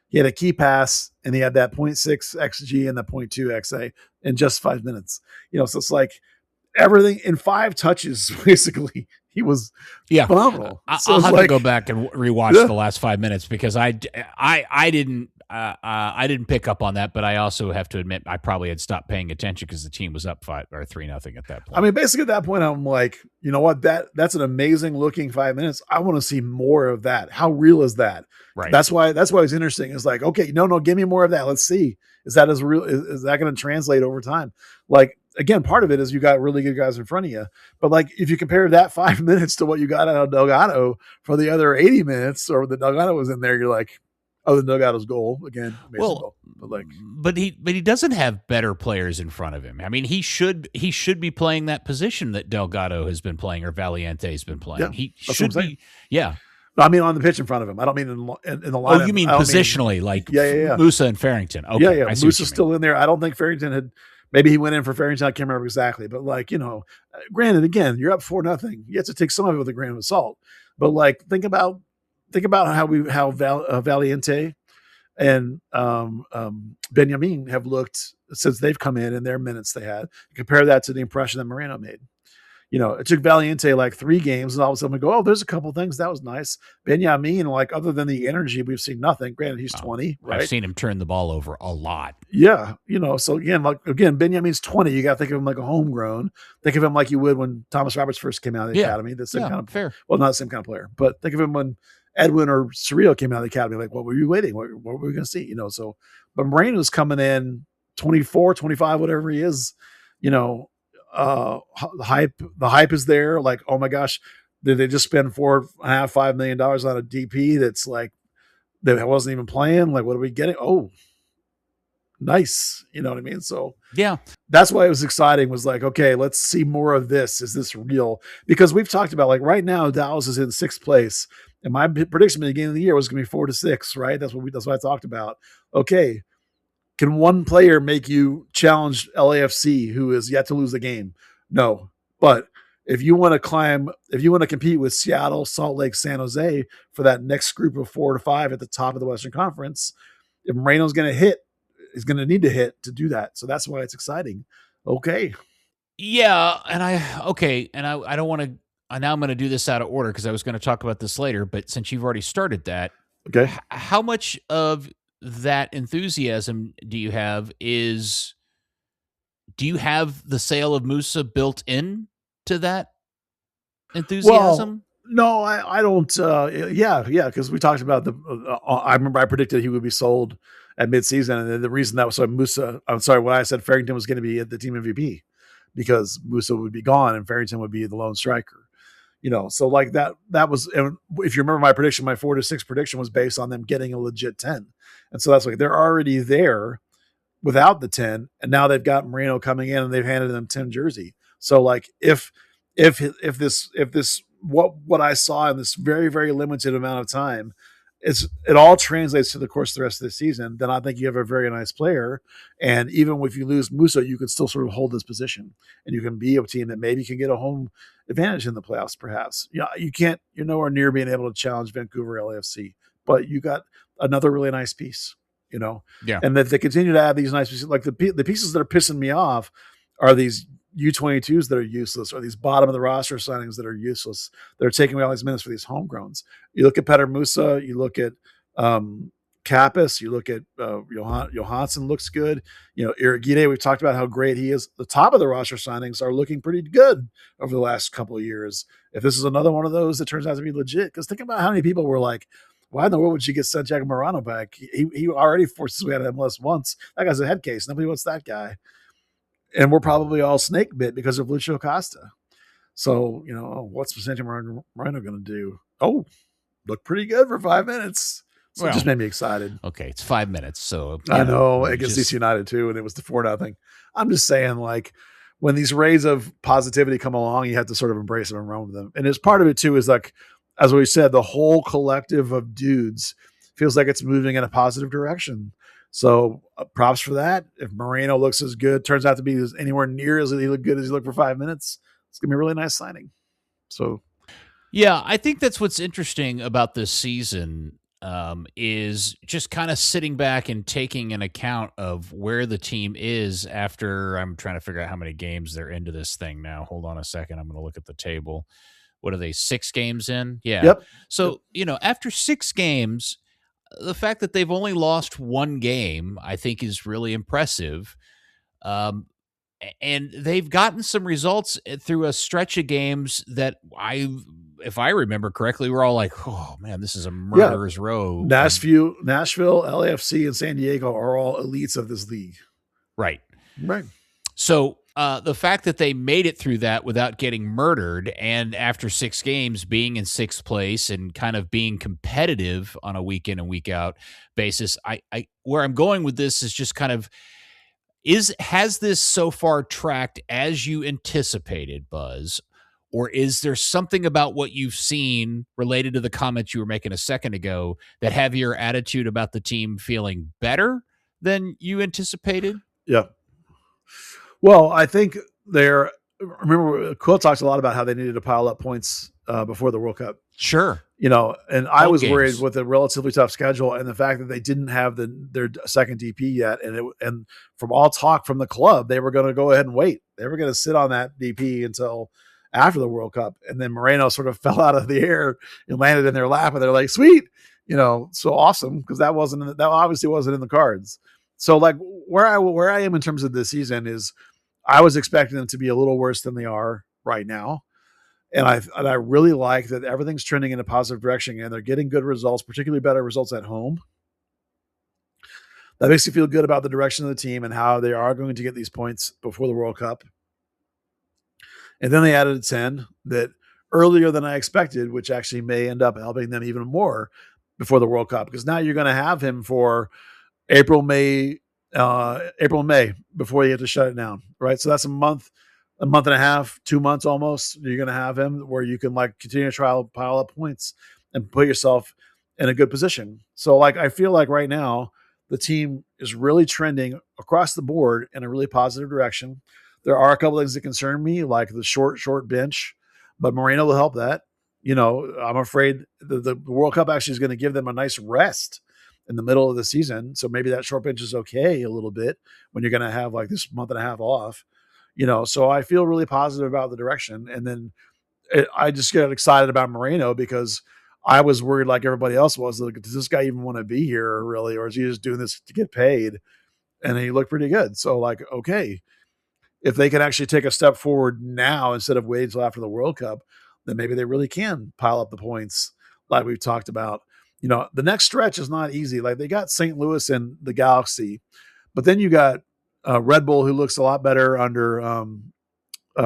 He had a key pass, and he had that 0.6 XG and the 0.2 XA in just 5 minutes. So it's like everything in 5 touches, basically. He was phenomenal. I'll have to go back and rewatch the last 5 minutes because I didn't pick up on that, but I also have to admit I probably had stopped paying attention because the team was up 5 or 3-0 at that point. I mean, basically at that point, I'm like, you know what? That's an amazing looking 5 minutes. I want to see more of that. How real is that? Right. That's why it's interesting. It's like, okay, no, give me more of that. Let's see. Is that as real? Is that going to translate over time? Like, again, part of it is you got really good guys in front of you. But like, if you compare that 5 minutes to what you got out of Delgado for the other 80 minutes, or the Delgado was in there, you're like, oh, the Delgado's goal again. Well, but he doesn't have better players in front of him. I mean, he should be playing that position that Delgado has been playing or Valiente has been playing. Yeah, he should be. Yeah. I mean, on the pitch in front of him. I don't mean in the line. Oh, you mean positionally, like Musa and Farrington. Okay, yeah. Musa's still in there. I don't think Farrington had. Maybe he went in for Farrington. I can't remember exactly, but like granted, again, you're up 4-0. You have to take some of it with a grain of salt. But like, think about how Valiente and Benjamin have looked since they've come in their minutes they had. Compare that to the impression that Moreno made. It took Valiente like 3 games, and all of a sudden we go, oh, there's a couple things that was nice. Benjamin, like other than the energy, we've seen nothing. Granted, he's 20, right? I've seen him turn the ball over a lot. Yeah, so again, Benjamin's 20. You got to think of him like a homegrown. Think of him like you would when Thomas Roberts first came out of the academy. The same kind of fair. Well, not the same kind of player, but think of him when Edwin or Surreal came out of the academy. Like, what were you waiting? What were we going to see? So, but Moreno's coming in 24, 25, whatever he is. The hype is there. Like, oh my gosh, did they just spend $4.5 million on a DP that's like that wasn't even playing? Like, what are we getting? Oh, nice. You know what I mean? So yeah, that's why it was exciting. Was like, okay, let's see more of this. Is this real? Because we've talked about like right now, Dallas is in 6th place, and my prediction at the beginning of the year was going to be 4 to 6. Right? That's what I talked about. Okay. Can one player make you challenge LAFC, who is yet to lose the game? No. But if you want to compete with Seattle, Salt Lake, San Jose for that next group of 4 to 5 at the top of the Western Conference, if Moreno's going to hit, he's going to need to hit to do that. So that's why it's exciting. Okay. Yeah. And I don't want to, now I'm going to do this out of order because I was going to talk about this later, but since you've already started that, okay. How much of that enthusiasm do you have do you have the sale of Musa built in to that enthusiasm? Well, no, I don't. Yeah. Cause we talked about I remember I predicted he would be sold at midseason. And the reason that was so Musa, I'm sorry, when I said Farrington was going to be the team MVP because Musa would be gone and Parrington would be the lone striker. So like that was, and if you remember my prediction, my 4-6 prediction was based on them getting a legit 10. And so that's like, they're already there without the 10. And now they've got Moreno coming in and they've handed them 10 jersey. So like, if this, what I saw in this very, very limited amount of time, it all translates to the course of the rest of the season, then I think you have a very nice player. And even if you lose Musa, you can still sort of hold this position, and you can be a team that maybe can get a home advantage in the playoffs, perhaps. You're nowhere near being able to challenge Vancouver LAFC, but you got another really nice piece, Yeah. And that they continue to add these nice pieces. Like the pieces that are pissing me off are these U22s that are useless, or these bottom of the roster signings that are useless. They're taking away all these minutes for these homegrowns. You look at Petter Musa, you look at Kappas, you look at Johansson looks good. Urhoghide, we've talked about how great he is. The top of the roster signings are looking pretty good over the last couple of years. If this is another one of those that turns out to be legit, because think about how many people were like, why in the world would you get Santiago Moreno back? He already forced his way out of MLS once. That guy's a head case. Nobody wants that guy. And we're probably all snake bit because of Lucio Costa. So, what's Santiago Moreno going to do? Oh, look pretty good for 5 minutes. So it just made me excited. Okay, it's 5 minutes. So I know against DC United too, and it was the 4-0. I'm just saying, like, when these rays of positivity come along, you have to sort of embrace them and run with them. And as part of it too is, like, as we said, the whole collective of dudes feels like it's moving in a positive direction. So props for that. If Moreno looks as good, turns out to be anywhere near as he looked good as he looked for 5 minutes, it's gonna be a really nice signing. So, yeah, I think that's what's interesting about this season, is just kind of sitting back and taking an account of where the team is after. I'm trying to figure out how many games they're into this thing now. Hold on a second. I'm going to look at the table. What are they, 6 games in? Yeah. Yep. So, after 6 games, the fact that they've only lost 1 game, I think, is really impressive. And they've gotten some results through a stretch of games that if I remember correctly, we're all like, oh man, this is a murderer's row. Nashville, LAFC, and San Diego are all elites of this league. Right. Right. So the fact that they made it through that without getting murdered, and after 6 games being in 6th place and kind of being competitive on a week in and week out basis, I where I'm going with this is just kind of, has this so far tracked as you anticipated, Buzz? Or is there something about what you've seen related to the comments you were making a second ago that have your attitude about the team feeling better than you anticipated? Yeah. Well, I think remember, Quill talks a lot about how they needed to pile up points before the World Cup. Sure. And I was worried with a relatively tough schedule and the fact that they didn't have their second DP yet. And from all talk from the club, they were going to go ahead and wait. They were going to sit on that DP until after the World Cup. And then Moreno sort of fell out of the air and landed in their lap, and they're like, sweet, so awesome. Cause that obviously wasn't in the cards. So like where I am in terms of this season is I was expecting them to be a little worse than they are right now. And I really like that everything's trending in a positive direction, and they're getting good results, particularly better results at home. That makes you feel good about the direction of the team and how they are going to get these points before the World Cup. And then they added a 10 that earlier than I expected, which actually may end up helping them even more before the World Cup, because now you're going to have him for April, May, before you have to shut it down, right? So that's a month and a half, 2 months almost. You're going to have him where you can like continue to pile up points and put yourself in a good position. So like, I feel like right now the team is really trending across the board in a really positive direction. There are a couple of things that concern me, like the short bench, but Moreno will help that. I'm afraid the World Cup actually is going to give them a nice rest in the middle of the season. So maybe that short bench is okay a little bit when you're going to have like this month and a half off, so I feel really positive about the direction. And then I just get excited about Moreno because I was worried, like everybody else was, like, does this guy even want to be here really? Or is he just doing this to get paid? And he looked pretty good. So like, okay, if they can actually take a step forward now instead of waiting until after the World Cup, then maybe they really can pile up the points like we've talked about. The next stretch is not easy. Like they got St. Louis and the Galaxy, but then you got Red Bull, who looks a lot better under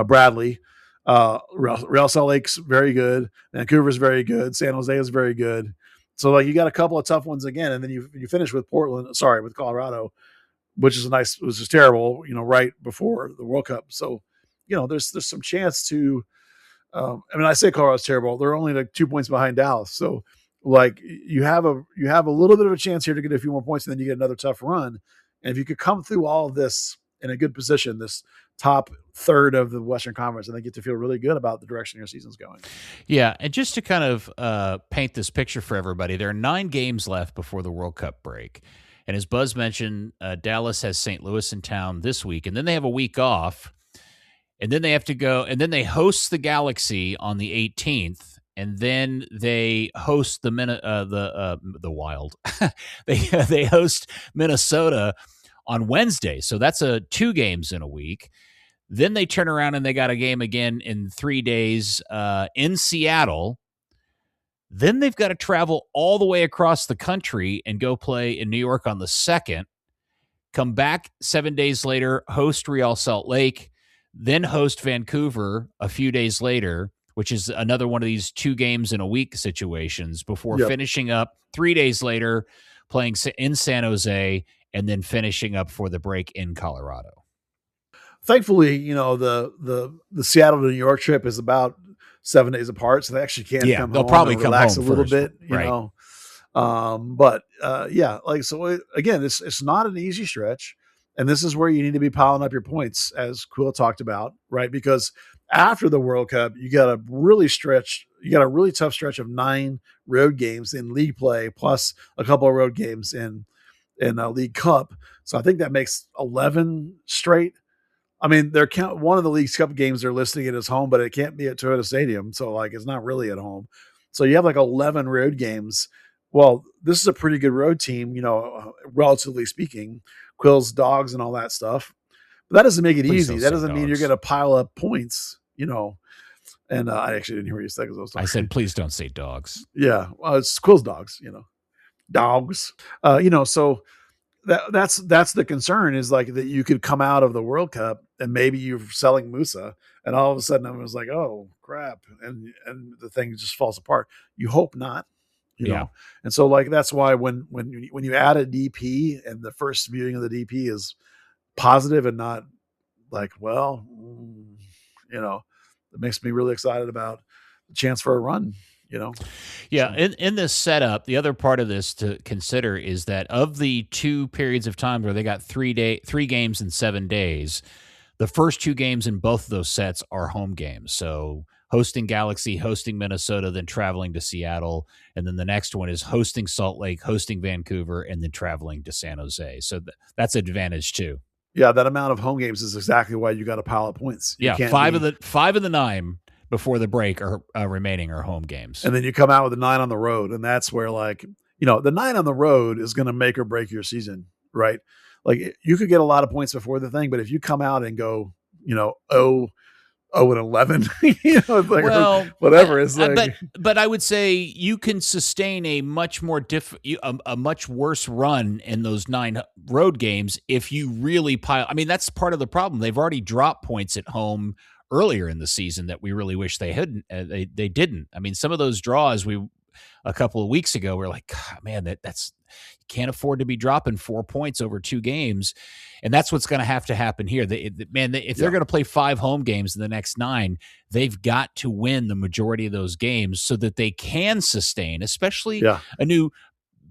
Bradley. Real Salt Lake's very good. Vancouver's very good. San Jose is very good. So like you got a couple of tough ones again, and then you finish with with Colorado, which is terrible, right before the World Cup. So, there's some chance to, I say Colorado's terrible. They're only like 2 points behind Dallas. So like you have a little bit of a chance here to get a few more points, and then you get another tough run. And if you could come through all of this in a good position, this top third of the Western Conference, and they get to feel really good about the direction your season's going. Yeah, and just to kind of paint this picture for everybody, there are 9 games left before the World Cup break. And as Buzz mentioned, Dallas has St. Louis in town this week, and then they have a week off, and then they have to go, and then they host the Galaxy on the 18th, and then they host the Wild. they host Minnesota on Wednesday, so that's 2 games in a week. Then they turn around and they got a game again in 3 days in Seattle. Then they've got to travel all the way across the country and go play in New York on the 2nd, come back 7 days later, host Real Salt Lake, then host Vancouver a few days later, which is another one of these 2 games in a week situations before finishing up 3 days later, playing in San Jose, and then finishing up for the break in Colorado. Thankfully, the Seattle to New York trip is about 7 days apart, so they actually can come home. They'll probably come relax home a little first, bit, right. Again, it's not an easy stretch, and this is where you need to be piling up your points, as Quill talked about, right? Because after the World Cup, you got a really tough stretch of 9 road games in league play, plus a couple of road games in League Cup. So I think that makes 11 straight. I mean, one of the League's Cup games they're listing it as home, but it can't be at Toyota Stadium, so like it's not really at home. So you have like 11 road games. Well, this is a pretty good road team, relatively speaking. Quill's Dogs and all that stuff. But that doesn't make it easy. That doesn't mean you're going to pile up points, And I actually didn't hear what you said because I said, please don't say dogs. Yeah, well, it's Quill's Dogs, dogs. So that's the concern is like that you could come out of the World Cup and maybe you're selling Musa and all of a sudden everyone's like, oh crap. And the thing just falls apart. You hope not, you know? And so like, that's why when you add a DP and the first viewing of the DP is positive and not like, well, it makes me really excited about the chance for a run. Yeah. In this setup, the other part of this to consider is that of the 2 periods of time where they got 3 games in 7 days, the first 2 games in both of those sets are home games. So hosting Galaxy, hosting Minnesota, then traveling to Seattle. And then the next one is hosting Salt Lake, hosting Vancouver, and then traveling to San Jose. So that's an advantage too. Yeah. That amount of home games is exactly why you got to pile up points. Yeah. 5 of the 9 before the break are remaining are home games. And then you come out with a 9 on the road. And that's where the 9 on the road is going to make or break your season, right? Like you could get a lot of points before the thing, but if you come out and go, 0 and 11, whatever. It's like, but I would say you can sustain a much more a much worse run in those 9 road games if you really pile. I mean, that's part of the problem. They've already dropped points at home earlier in the season that we really wish they hadn't. They didn't. I mean, some of those draws a couple of weeks ago, we're like, God, man, that's you can't afford to be dropping 4 points over 2 games, and that's what's going to happen here. If they're going to play 5 home games in the next 9, they've got to win the majority of those games so that they can sustain, especially a new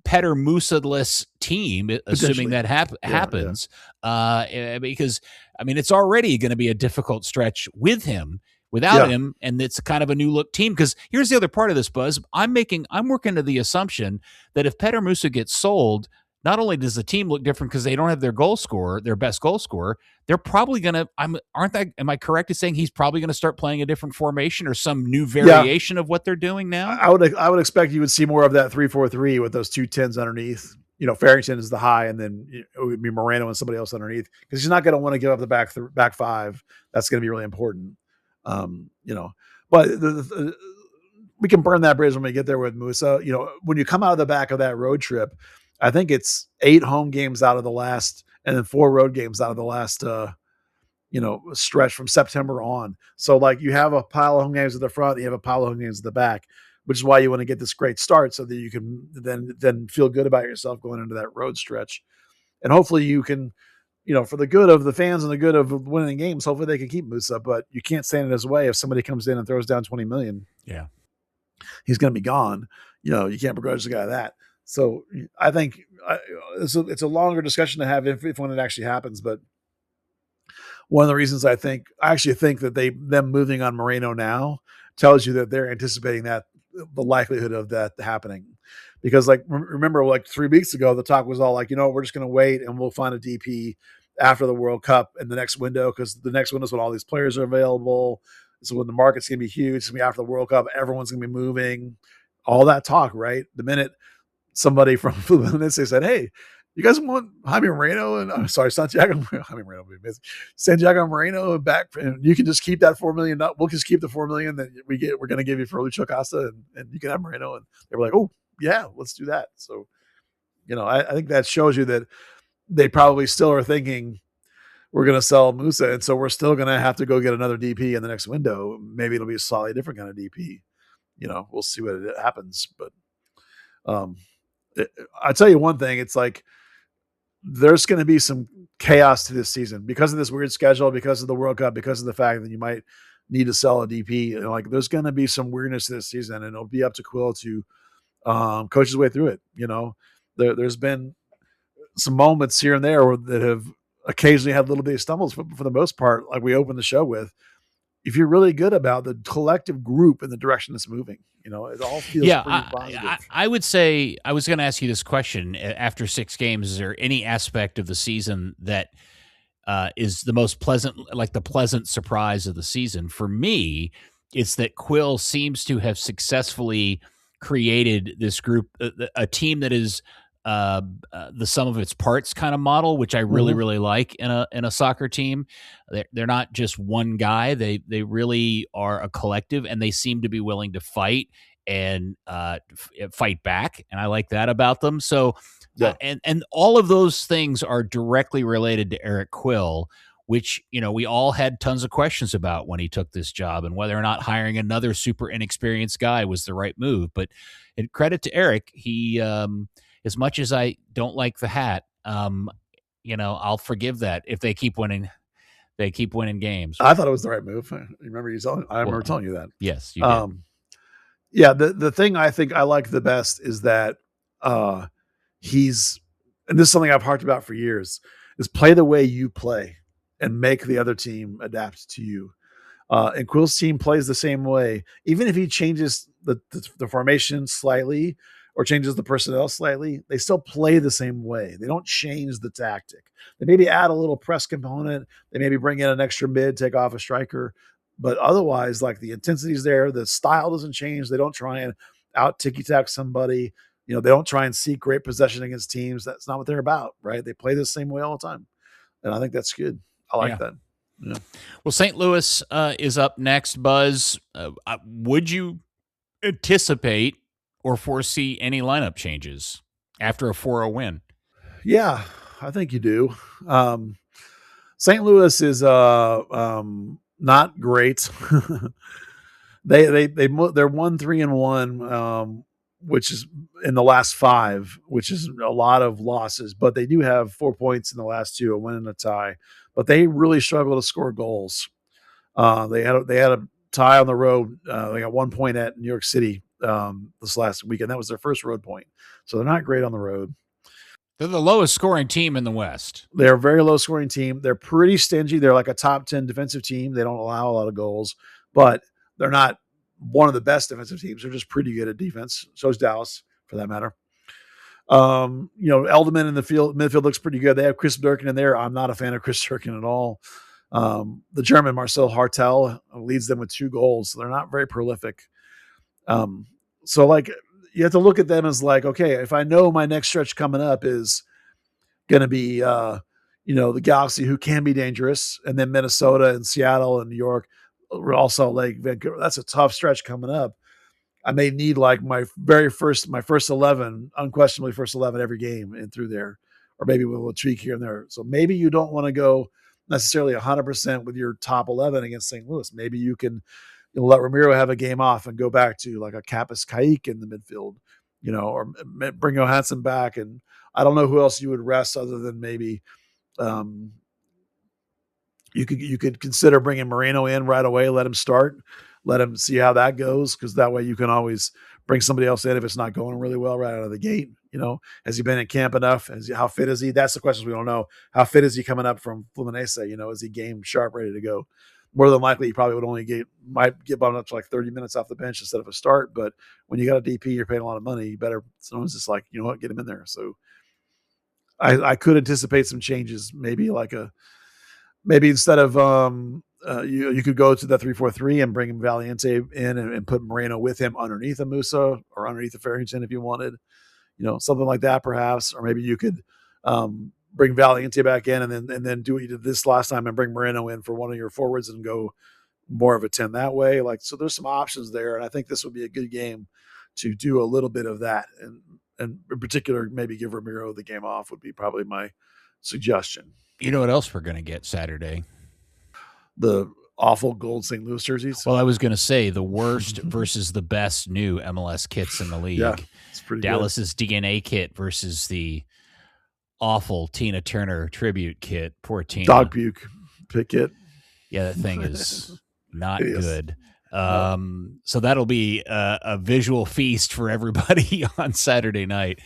Petr Musa-less team, assuming that happens. Because I mean, it's already going to be a difficult stretch with him. Without him, and it's kind of a new look team. Because here's the other part of this, Buzz. I'm working to the assumption that if Petr Musa gets sold, not only does the team look different because they don't have their best goal scorer, they're probably going to. Am I correct in saying he's probably going to start playing a different formation or some new variation of what they're doing now? I would expect you would see more of that 3-4-3 with those 2 10s underneath. Farrington is the high, and then it would be Moreno and somebody else underneath because he's not going to want to give up the back 5. That's going to be really important. But we can burn that bridge when we get there with Musa. When you come out of the back of that road trip, I think it's 8 home games out of the last, and then 4 road games out of the last, stretch from September on. So like you have a pile of home games at the front, you have a pile of home games at the back, which is why you want to get this great start so that you can then feel good about yourself going into that road stretch. And hopefully you can, for the good of the fans and the good of winning games, hopefully they can keep Musa, but you can't stand in his way. If somebody comes in and throws down 20 million, yeah, he's going to be gone. You can't begrudge the guy that. So I think it's a longer discussion to have if when it actually happens. But one of the reasons I actually think that them moving on Moreno now tells you that they're anticipating that the likelihood of that happening. Because like, remember like 3 weeks ago, the talk was all like, we're just going to wait and we'll find a DP after the World Cup in the next window. Cause the next window is when all these players are available. So when the market's going to be huge, it's going to be after the World Cup, everyone's going to be moving, all that talk, right? The minute somebody from Fluminense said, hey, you guys want Jaime Moreno and Santiago Moreno back, and you can just keep that $4 million. We'll just keep the $4 million that we're going to give you for Lucho Costa, and you can have Moreno. And they were like, oh yeah, let's do that. So, I think that shows you that they probably still are thinking we're going to sell Musa, and so we're still going to have to go get another DP in the next window. Maybe it'll be a slightly different kind of DP. We'll see what happens. But I tell you one thing, it's like there's going to be some chaos to this season because of this weird schedule, because of the World Cup, because of the fact that you might need to sell a DP. Like there's going to be some weirdness to this season, and it'll be up to Quill to coach his way through it. There's been some moments here and there that have occasionally had little bit of stumbles, but for the most part, like we opened the show with, if you're really good about the collective group and the direction it's moving, it all feels pretty positive. I would say, I was going to ask you this question after 6 games. Is there any aspect of the season that is the most pleasant, like the pleasant surprise of the season? For me, it's that Quill seems to have successfully created this group, a team that is the sum of its parts kind of model, which I really, really like in a soccer team. They're not just one guy. They really are a collective, and they seem to be willing to fight and fight back. And I like that about them. So, yeah. And all of those things are directly related to Eric Quill, which, we all had tons of questions about when he took this job and whether or not hiring another super inexperienced guy was the right move. But in credit to Eric, he, as much as I don't like the hat, I'll forgive that if they keep winning. They keep winning games. I thought it was the right move. I remember telling you that. Yes, you did. Yeah, the thing I think I like the best is that he's, and this is something I've harped about for years, is play the way you play and make the other team adapt to you. And Quill's team plays the same way, even if he changes the formation slightly or changes the personnel slightly, they still play the same way. They don't change the tactic. They maybe add a little press component. They maybe bring in an extra mid, take off a striker. But otherwise, like the intensity's there. The style doesn't change. They don't try and out ticky-tack somebody. They don't try and seek great possession against teams. That's not what they're about, right? They play the same way all the time. And I think that's good. I like that. Yeah. Well, St. Louis is up next, Buzz. Would you anticipate or foresee any lineup changes after a 4-0 win? Yeah, I think you do. St. Louis is not great. They're 1-3-1, which is in the last 5, which is a lot of losses. But they do have 4 points in the last 2, a win and a tie. But they really struggle to score goals. They had a tie on the road. They got 1 point at New York City this last weekend. That was their first road point. So they're not great on the road. They're the lowest scoring team in the West. They're a very low scoring team. They're pretty stingy. They're like a top 10 defensive team. They don't allow a lot of goals, but they're not one of the best defensive teams. They're just pretty good at defense. So is Dallas, for that matter. Eldman in the midfield looks pretty good. They have Chris Durkin in there. I'm not a fan of Chris Durkin at all. The German Marcel Hartel leads them with 2 goals. So they're not very prolific. So like you have to look at them as like, okay, if I know my next stretch coming up is going to be, the Galaxy, who can be dangerous, and then Minnesota and Seattle and New York, also like Vancouver. That's a tough stretch coming up. I may need like my first 11, unquestionably first 11 every game and through there, or maybe with a tweak here and there. So maybe you don't want to go necessarily 100% with your top 11 against St. Louis. Maybe you can let Ramiro have a game off and go back to like a Kappas Kaik in the midfield, or bring Johansson back. And I don't know who else you would rest other than maybe you could consider bringing Moreno in right away, let him start, let him see how that goes, because that way you can always bring somebody else in if it's not going really well right out of the gate. Has he been in camp enough? How fit is he? That's the question we don't know. How fit is he coming up from Fluminense? Is he game sharp, ready to go? More than likely, he probably might get bumped up to like 30 minutes off the bench instead of a start. But when you got a DP, you're paying a lot of money. You better, someone's just like, get him in there. So I could anticipate some changes. Maybe instead of you could go to the 3-4-3 and bring Valiente in and put Moreno with him underneath a Musa or underneath a Parrington if you wanted, something like that perhaps. Or maybe you could bring Valiente back in and then do what you did this last time and bring Moreno in for one of your forwards and go more of a 10 that way. So there's some options there, and I think this would be a good game to do a little bit of that, and in particular maybe give Ramiro the game off would be probably my suggestion. You know what else we're going to get Saturday? The awful gold St. Louis jerseys. Well, I was going to say the worst versus the best new MLS kits in the league. Yeah, it's pretty Dallas's DNA kit versus the awful Tina Turner tribute kit. Poor Tina. Dog puke pit kit. Yeah, that thing is not good. So that'll be a visual feast for everybody on Saturday night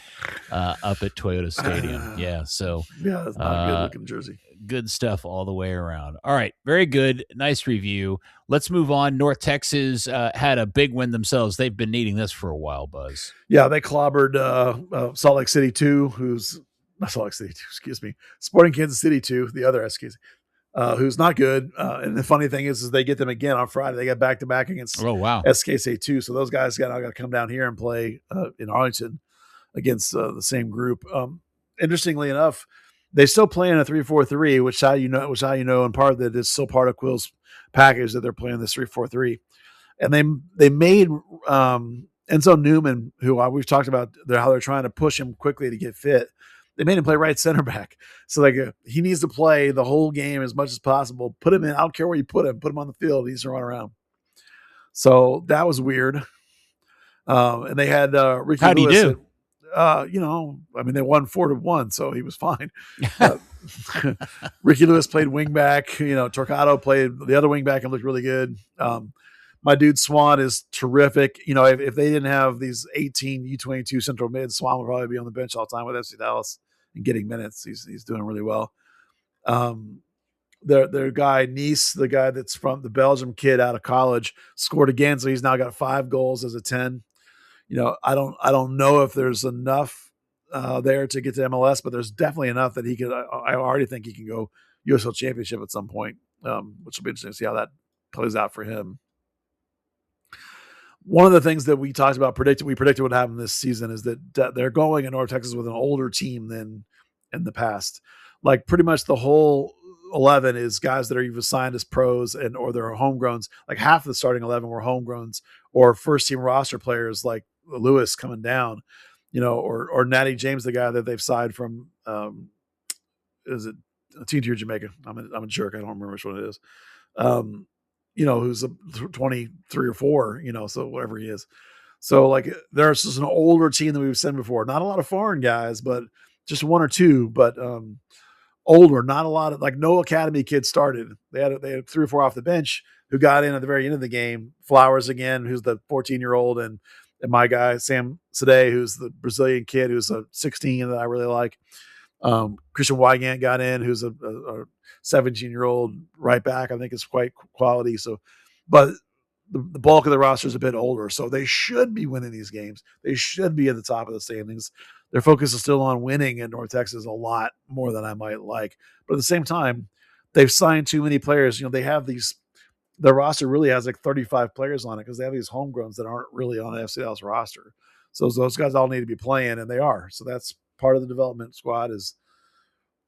up at Toyota Stadium. It's not a good looking jersey. Good stuff all the way around. All right, very good. Nice review. Let's move on. North Texas had a big win themselves. They've been needing this for a while, Buzz. Yeah, they clobbered Salt Lake City 2, who's not Salt Lake City 2, excuse me. Sporting Kansas City 2, the other SKC. Who's not good. And the funny thing is they get them again on Friday. They got back-to-back against SKC 2. So those guys got to come down here and play in Arlington against the same group. Interestingly enough, they still play in a 3-4-3, which how you know in part that it's still part of Quill's package that they're playing this 3-4-3. And they made Enzo Newman, who we've talked about how they're trying to push him quickly to get fit. They made him play right center back. So he needs to play the whole game as much as possible. Put him in. I don't care where you put him on the field. He needs to run around. So that was weird. And they had Ricky How'd Lewis. He do? They won 4-1, so he was fine. Ricky Lewis played wing back. Torquato played the other wing back and looked really good. My dude Swan is terrific. If they didn't have these 18 U22 central mids, Swan would probably be on the bench all the time with FC Dallas and getting minutes. He's doing really well. Their guy Nice, the guy that's from the Belgium kid out of college, scored again, so he's now got 5 goals as a 10. I don't know if there's enough there to get to MLS, but there's definitely enough that he could. I already think he can go USL Championship at some point, which will be interesting to see how that plays out for him. One of the things that we talked about, we predicted would happen this season is that they're going in North Texas with an older team than in the past. Like pretty much the whole 11 is guys that are either signed as pros or they're homegrowns. Like half of the starting 11 were homegrowns or first team roster players like Lewis coming down, or Natty James, the guy that they've signed from, is it Team Tier Jamaica? I'm a jerk. I don't remember which one it is. Who's a 23 or 4, so whatever he is. So there's just an older team than we've seen before. Not a lot of foreign guys, but just 1 or 2, but older, not a lot of no academy kids started. They had 3 or 4 off the bench who got in at the very end of the game. Flowers again, who's the 14-year-old, and my guy, Sam Sade, who's the Brazilian kid, who's a 16 that I really like. Christian Wygant got in, who's a 17-year-old right back. I think it's quite quality. So, but the bulk of the roster is a bit older, so they should be winning these games. They should be at the top of the standings. Their focus is still on winning in North Texas a lot more than I might like. But at the same time, they've signed too many players. They have their roster really has 35 players on it because they have these homegrowns that aren't really on the FC Dallas roster. So those guys all need to be playing, and they are. So that's part of the development squad is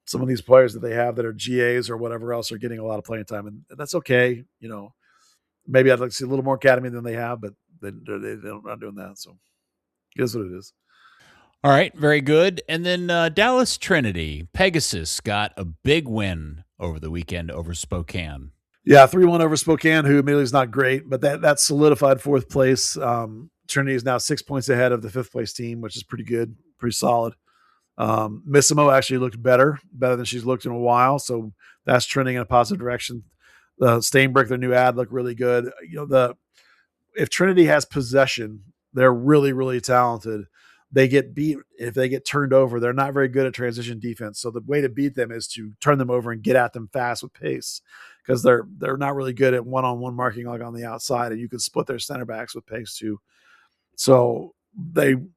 some of these players that they have that are GAs or whatever else are getting a lot of playing time, and that's okay. Maybe I'd like to see a little more academy than they have, but they're not doing that. So it is what it is. All right, very good. And then Dallas Trinity, Pegasus got a big win over the weekend over Spokane. Yeah, 3-1 over Spokane, who admittedly is not great, but that solidified fourth place. Trinity is now 6 points ahead of the fifth place team, which is pretty good, pretty solid. Missimo actually looked better than she's looked in a while, so that's trending in a positive direction. The Stainbrook, their new ad, looked really good. If Trinity has possession, they're really, really talented. They get beat if they get turned over. They're not very good at transition defense. So the way to beat them is to turn them over and get at them fast with pace, because they're not really good at one-on-one marking like on the outside, and you can split their center backs with pace too. So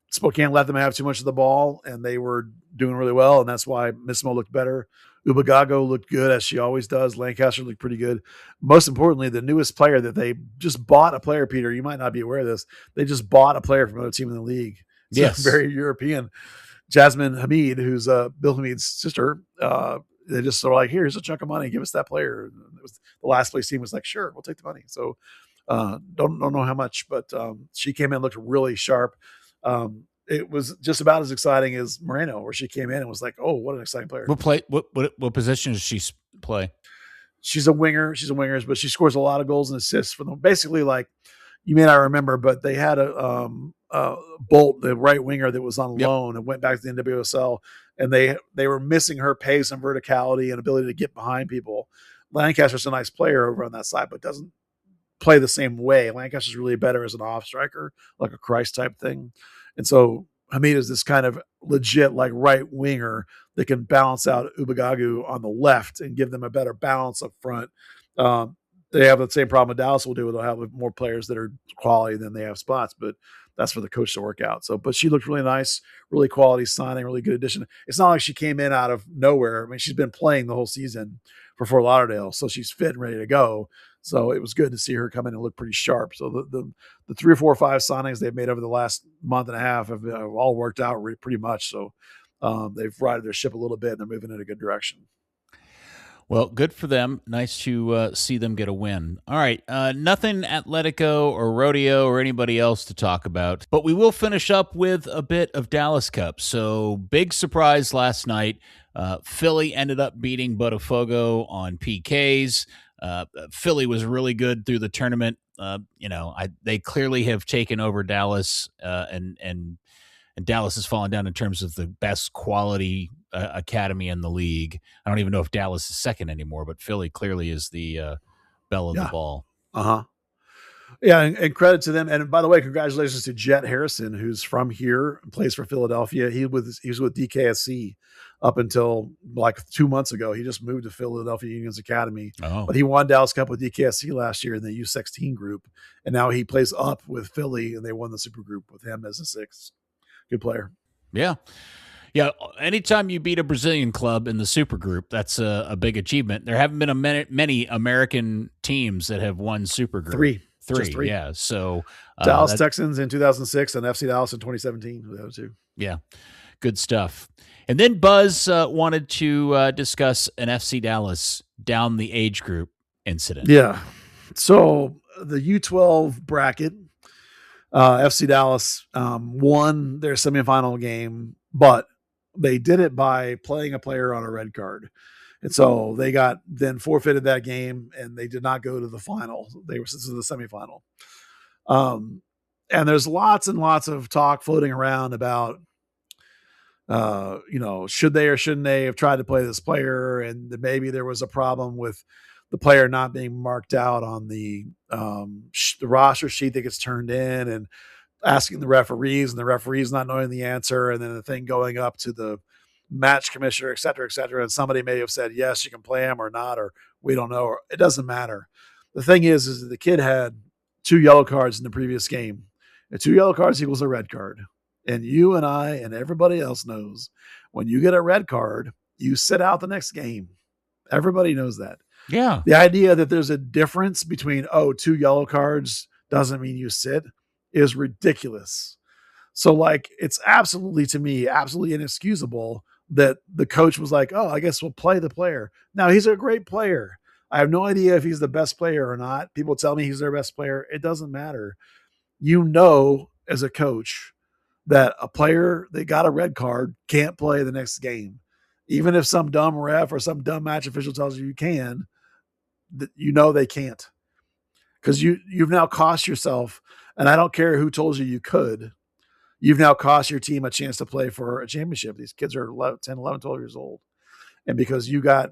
Spokane let them have too much of the ball, and they were doing really well, and that's why Missimo looked better. Ubagago looked good, as she always does. Lancaster looked pretty good. Most importantly, the newest player that they just bought a player, Peter, you might not be aware of this. They just bought a player from another team in the league. It's Yes. very European. Jasmine Hamid, who's Bill Hamid's sister, they just sort of like, here's a chunk of money, give us that player. And it was, the last place team was like, sure, we'll take the money. So don't know how much, but she came in, looked really sharp. It was just about as exciting as Moreno, where she came in and was like, oh, what an exciting player. What position does she play? She's a winger. She's a winger, but she scores a lot of goals and assists for them. Basically, like, you may not remember, but they had a Bolt, the right winger that was on loan and went back to the NWSL, and they were missing her pace and verticality and ability to get behind people. Lancaster's a nice player over on that side, but doesn't play the same way. Lancaster's really better as an off striker, like a Christ type thing. And so Hamid is this kind of legit like right winger that can balance out Ubagagu on the left and give them a better balance up front. They have the same problem with Dallas will do. They'll have more players that are quality than they have spots, but that's for the coach to work out. So, but she looked really nice, really quality signing, really good addition. It's not like she came in out of nowhere. I mean, she's been playing the whole season for Fort Lauderdale, so she's fit and ready to go. So it was good to see her come in and look pretty sharp. So the 3 or 4 or 5 signings they've made over the last month and a half have all worked out pretty much. So they've righted their ship a little bit, and they're moving in a good direction. Well, good for them. Nice to see them get a win. All right, nothing Atletico or Rodeo or anybody else to talk about, but we will finish up with a bit of Dallas Cup. So big surprise last night. Philly ended up beating Botafogo on PKs. Philly was really good through the tournament. They clearly have taken over Dallas, and Dallas has fallen down in terms of the best quality academy in the league. I don't even know if Dallas is second anymore, but Philly clearly is the belle of the ball. Yeah, and credit to them. And by the way, congratulations to Jet Harrison, who's from here and plays for Philadelphia. He was with DKSC up until like 2 months ago. He just moved to Philadelphia Union's Academy. But he won Dallas Cup with DKSC last year in the U16 group. And now he plays up with Philly, and they won the super group with him as a 6th. Good player. Yeah. Yeah, anytime you beat a Brazilian club in the super group, that's a big achievement. There haven't been many American teams that have won super group. Three. Yeah. So Dallas Texans in 2006 and FC Dallas in 2017. Those two. Yeah, good stuff. And then Buzz wanted to discuss an FC Dallas down the age group incident. Yeah. So the U12 bracket, FC Dallas won their semifinal game, but they did it by playing a player on a red card. And so they got then forfeited that game, and they did not go to the final. They were to the semifinal. And there's lots and lots of talk floating around about, should they or shouldn't they have tried to play this player? And maybe there was a problem with the player not being marked out on the roster sheet that gets turned in, and asking the referees, and the referees not knowing the answer, and then the thing going up to the match commissioner, et cetera, et cetera. And somebody may have said, yes, you can play him or not, or we don't know, or it doesn't matter. The thing is that the kid had 2 yellow cards in the previous game, and 2 yellow cards equals a red card. And you and I and everybody else knows when you get a red card, you sit out the next game. Everybody knows that. Yeah. The idea that there's a difference between, 2 yellow cards doesn't mean you sit is ridiculous. So like, it's absolutely, to me, absolutely inexcusable that the coach was like, I guess we'll play the player. Now, he's a great player. I have no idea if he's the best player or not. People tell me he's their best player. It doesn't matter. As a coach, that a player that got a red card can't play the next game. Even if some dumb ref or some dumb match official tells you can, they can't. Because you've now cost yourself, and I don't care who told you could, you've now cost your team a chance to play for a championship. These kids are 10, 11, 12 years old. And because you got,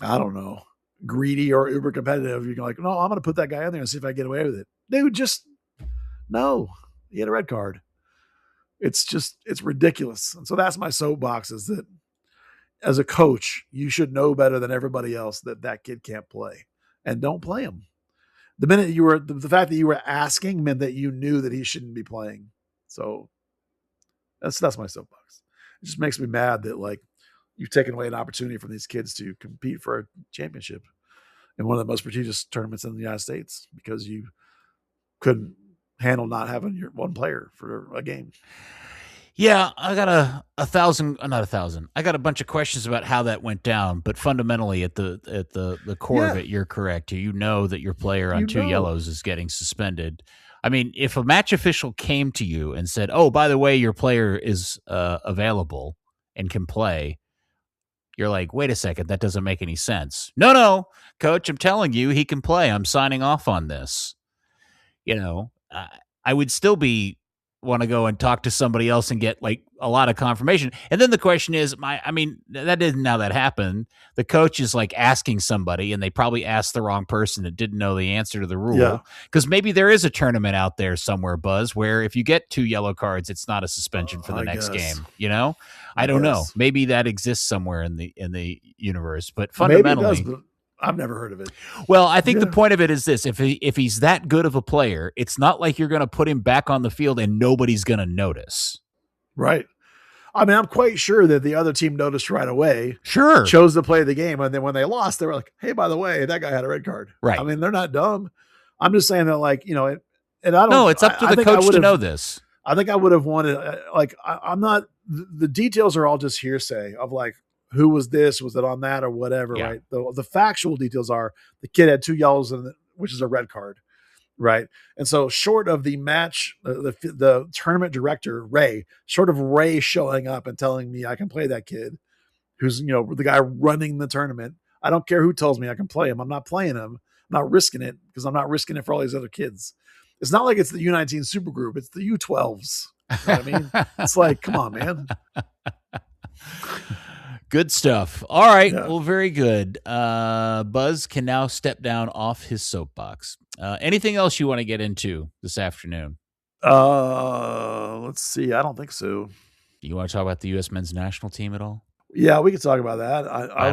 I don't know, greedy or uber competitive, you're like, no, I'm going to put that guy in there and see if I get away with it. Dude, just, no, he had a red card. It's ridiculous. And so that's my soapbox, is that as a coach, you should know better than everybody else that kid can't play, and don't play him. The minute the fact that you were asking meant that you knew that he shouldn't be playing. So that's my soapbox. It just makes me mad that, like, you've taken away an opportunity from these kids to compete for a championship in one of the most prestigious tournaments in the United States because you couldn't handle not having your one player for a game. Yeah, I got I got a bunch of questions about how that went down, but fundamentally at the core of it, you're correct. You know that your player on two yellows is getting suspended. I mean, if a match official came to you and said, "Oh, by the way, your player is available and can play," you're like, "Wait a second, that doesn't make any sense." No, coach, I'm telling you, he can play. I'm signing off on this. I would still want to go and talk to somebody else and get like a lot of confirmation. And then the question is, that didn't now that happened. The coach is like asking somebody, and they probably asked the wrong person that didn't know the answer to the rule. Because maybe there is a tournament out there somewhere, Buzz, where if you get 2 yellow cards, it's not a suspension for the next game. I don't know. Maybe that exists somewhere in the universe, but fundamentally, maybe it does, but I've never heard of it. Well, I think the point of it is this: if he's that good of a player, it's not like you're going to put him back on the field and nobody's going to notice. Right. I mean, I'm quite sure that the other team noticed right away. Sure. Chose to play the game. And then when they lost, they were like, hey, by the way, that guy had a red card. Right. I mean, they're not dumb. I'm just saying that, like, and I don't know. It's up to the coach to know this. I think I would have wanted, I'm not, the details are all just hearsay of like, who was this? Was it on that or whatever? Yeah. Right. The factual details are the kid had 2 yellows, which is a red card. Right. And so short of the match, the tournament director, Ray, short of Ray showing up and telling me I can play that kid who's, the guy running the tournament. I don't care who tells me I can play him. I'm not playing him. I'm not risking it because I'm not risking it for all these other kids. It's not like it's the U19 supergroup. It's the U12s. You know what I mean? It's like, come on, man. Good stuff. All right. Yeah. Well, very good. Buzz can now step down off his soapbox. Anything else you want to get into this afternoon? Let's see. I don't think so. You want to talk about the U.S. men's national team at all? Yeah, we could talk about that. I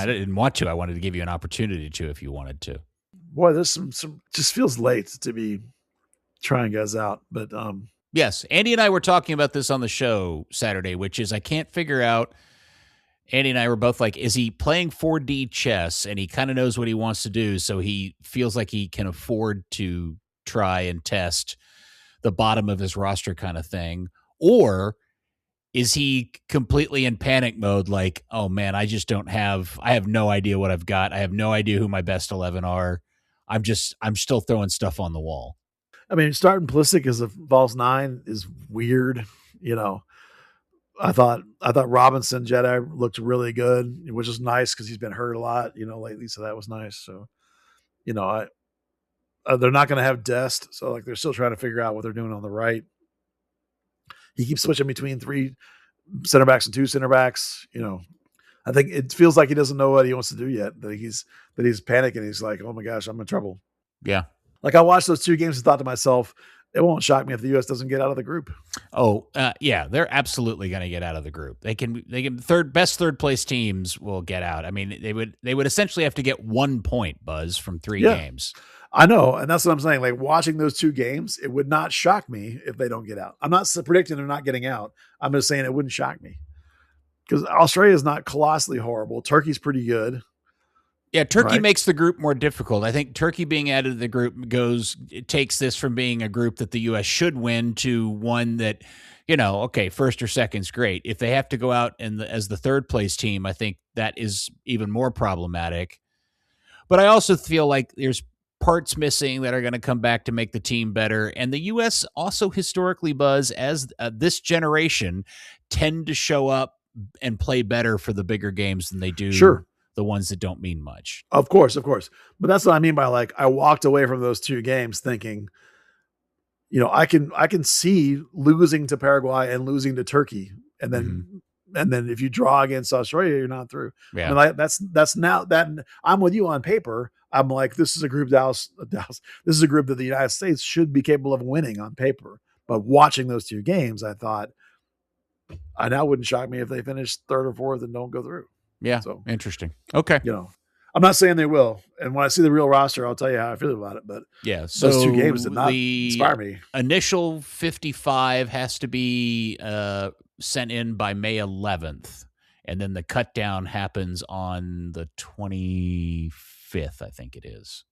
didn't want to. I wanted to give you an opportunity to, if you wanted to. Boy, there's some just feels late to be trying guys out, but yes, Andy and I were talking about this on the show Saturday, which is I can't figure out. Andy and I were both like, is he playing 4D chess and he kind of knows what he wants to do, so he feels like he can afford to try and test the bottom of his roster kind of thing? Or is he completely in panic mode like, oh man, I have no idea what I've got. I have no idea who my best 11 are. I'm still throwing stuff on the wall. I mean, starting Pulisic as a false 9 is weird, I thought Robinson Jedi looked really good, which is nice because he's been hurt a lot, lately. So that was nice. So, they're not going to have Dest. So like they're still trying to figure out what they're doing on the right. He keeps switching between 3 center backs and 2 center backs. I think it feels like he doesn't know what he wants to do yet. That he's panicking. He's like, oh my gosh, I'm in trouble. Yeah. Like I watched those 2 games and thought to myself, it won't shock me if the U.S. doesn't get out of the group. Oh, yeah, they're absolutely going to get out of the group. They can best third place teams will get out. I mean, they would essentially have to get 1 point, Buzz, from 3 games. I know, and that's what I'm saying. Like watching those 2 games, it would not shock me if they don't get out. I'm not predicting they're not getting out. I'm just saying it wouldn't shock me because Australia is not colossally horrible. Turkey's pretty good. Yeah, Turkey makes the group more difficult. I think Turkey being added to the group takes this from being a group that the U.S. should win to one that, okay, first or second's great. If they have to go out as the third place team, I think that is even more problematic. But I also feel like there's parts missing that are going to come back to make the team better. And the U.S. also historically, Buzz, as this generation, tend to show up and play better for the bigger games than they do the ones that don't mean much. Of course. But that's what I mean by, like, I walked away from those two games thinking, you know, I can see losing to Paraguay and losing to Turkey. And then if you draw against Australia, you're not through. Yeah. I mean, that's now that I'm with you on paper. I'm like, this is a group this is a group that the United States should be capable of winning on paper. But watching those two games, I thought, I now wouldn't shock me if they finish third or fourth and don't go through. Yeah. So interesting. Okay. You know, I'm not saying they will. And when I see the real roster, I'll tell you how I feel about it. But yeah, so those two games did not inspire me. Initial 55 has to be sent in by May 11th. And then the cut down happens on the 25th, I think it is.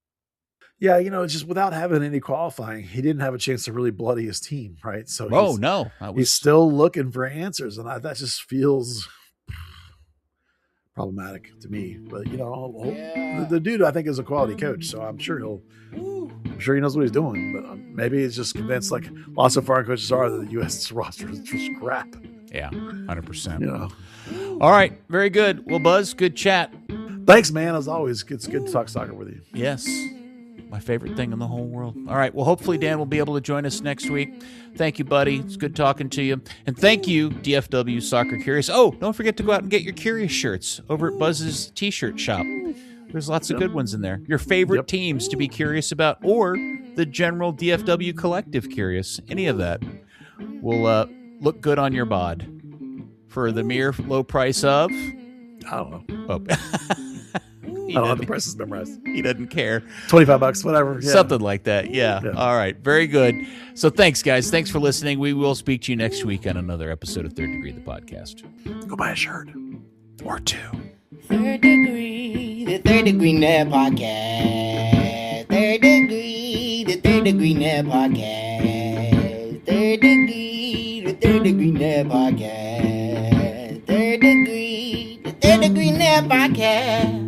Yeah, you know, just without having any qualifying, he didn't have a chance to really bloody his team, right? So he's still looking for answers, and that just feels problematic to me. But you know, the dude I think is a quality coach, so I'm sure he knows what he's doing. But maybe he's just convinced, like lots of foreign coaches are, that the U.S. roster is just crap. Yeah, 100%. You know. All right, very good. Well, Buzz, good chat. Thanks, man. As always, it's good to talk soccer with you. Yes. My favorite thing in the whole world. All right. Well, hopefully Dan will be able to join us next week. Thank you, buddy. It's good talking to you. And thank you, DFW Soccer Curious. Oh, don't forget to go out and get your Curious shirts over at Buzz's t-shirt shop. There's lots of good ones in there. Your favorite teams to be curious about, or the general DFW collective curious. Any of that will look good on your bod for the mere low price of... I don't know. Oh. I don't have the prices memorized. He doesn't care. $25, whatever. Yeah. Something like that. Yeah. All right. Very good. So thanks, guys. Thanks for listening. We will speak to you next week on another episode of Third Degree, the podcast. Go buy a shirt. Or two. Third Degree, the Third Degree Net Podcast. Third Degree, the Third Degree Net Podcast. Third Degree, the Third Degree Net Podcast. Third Degree, the Third Degree Net Podcast.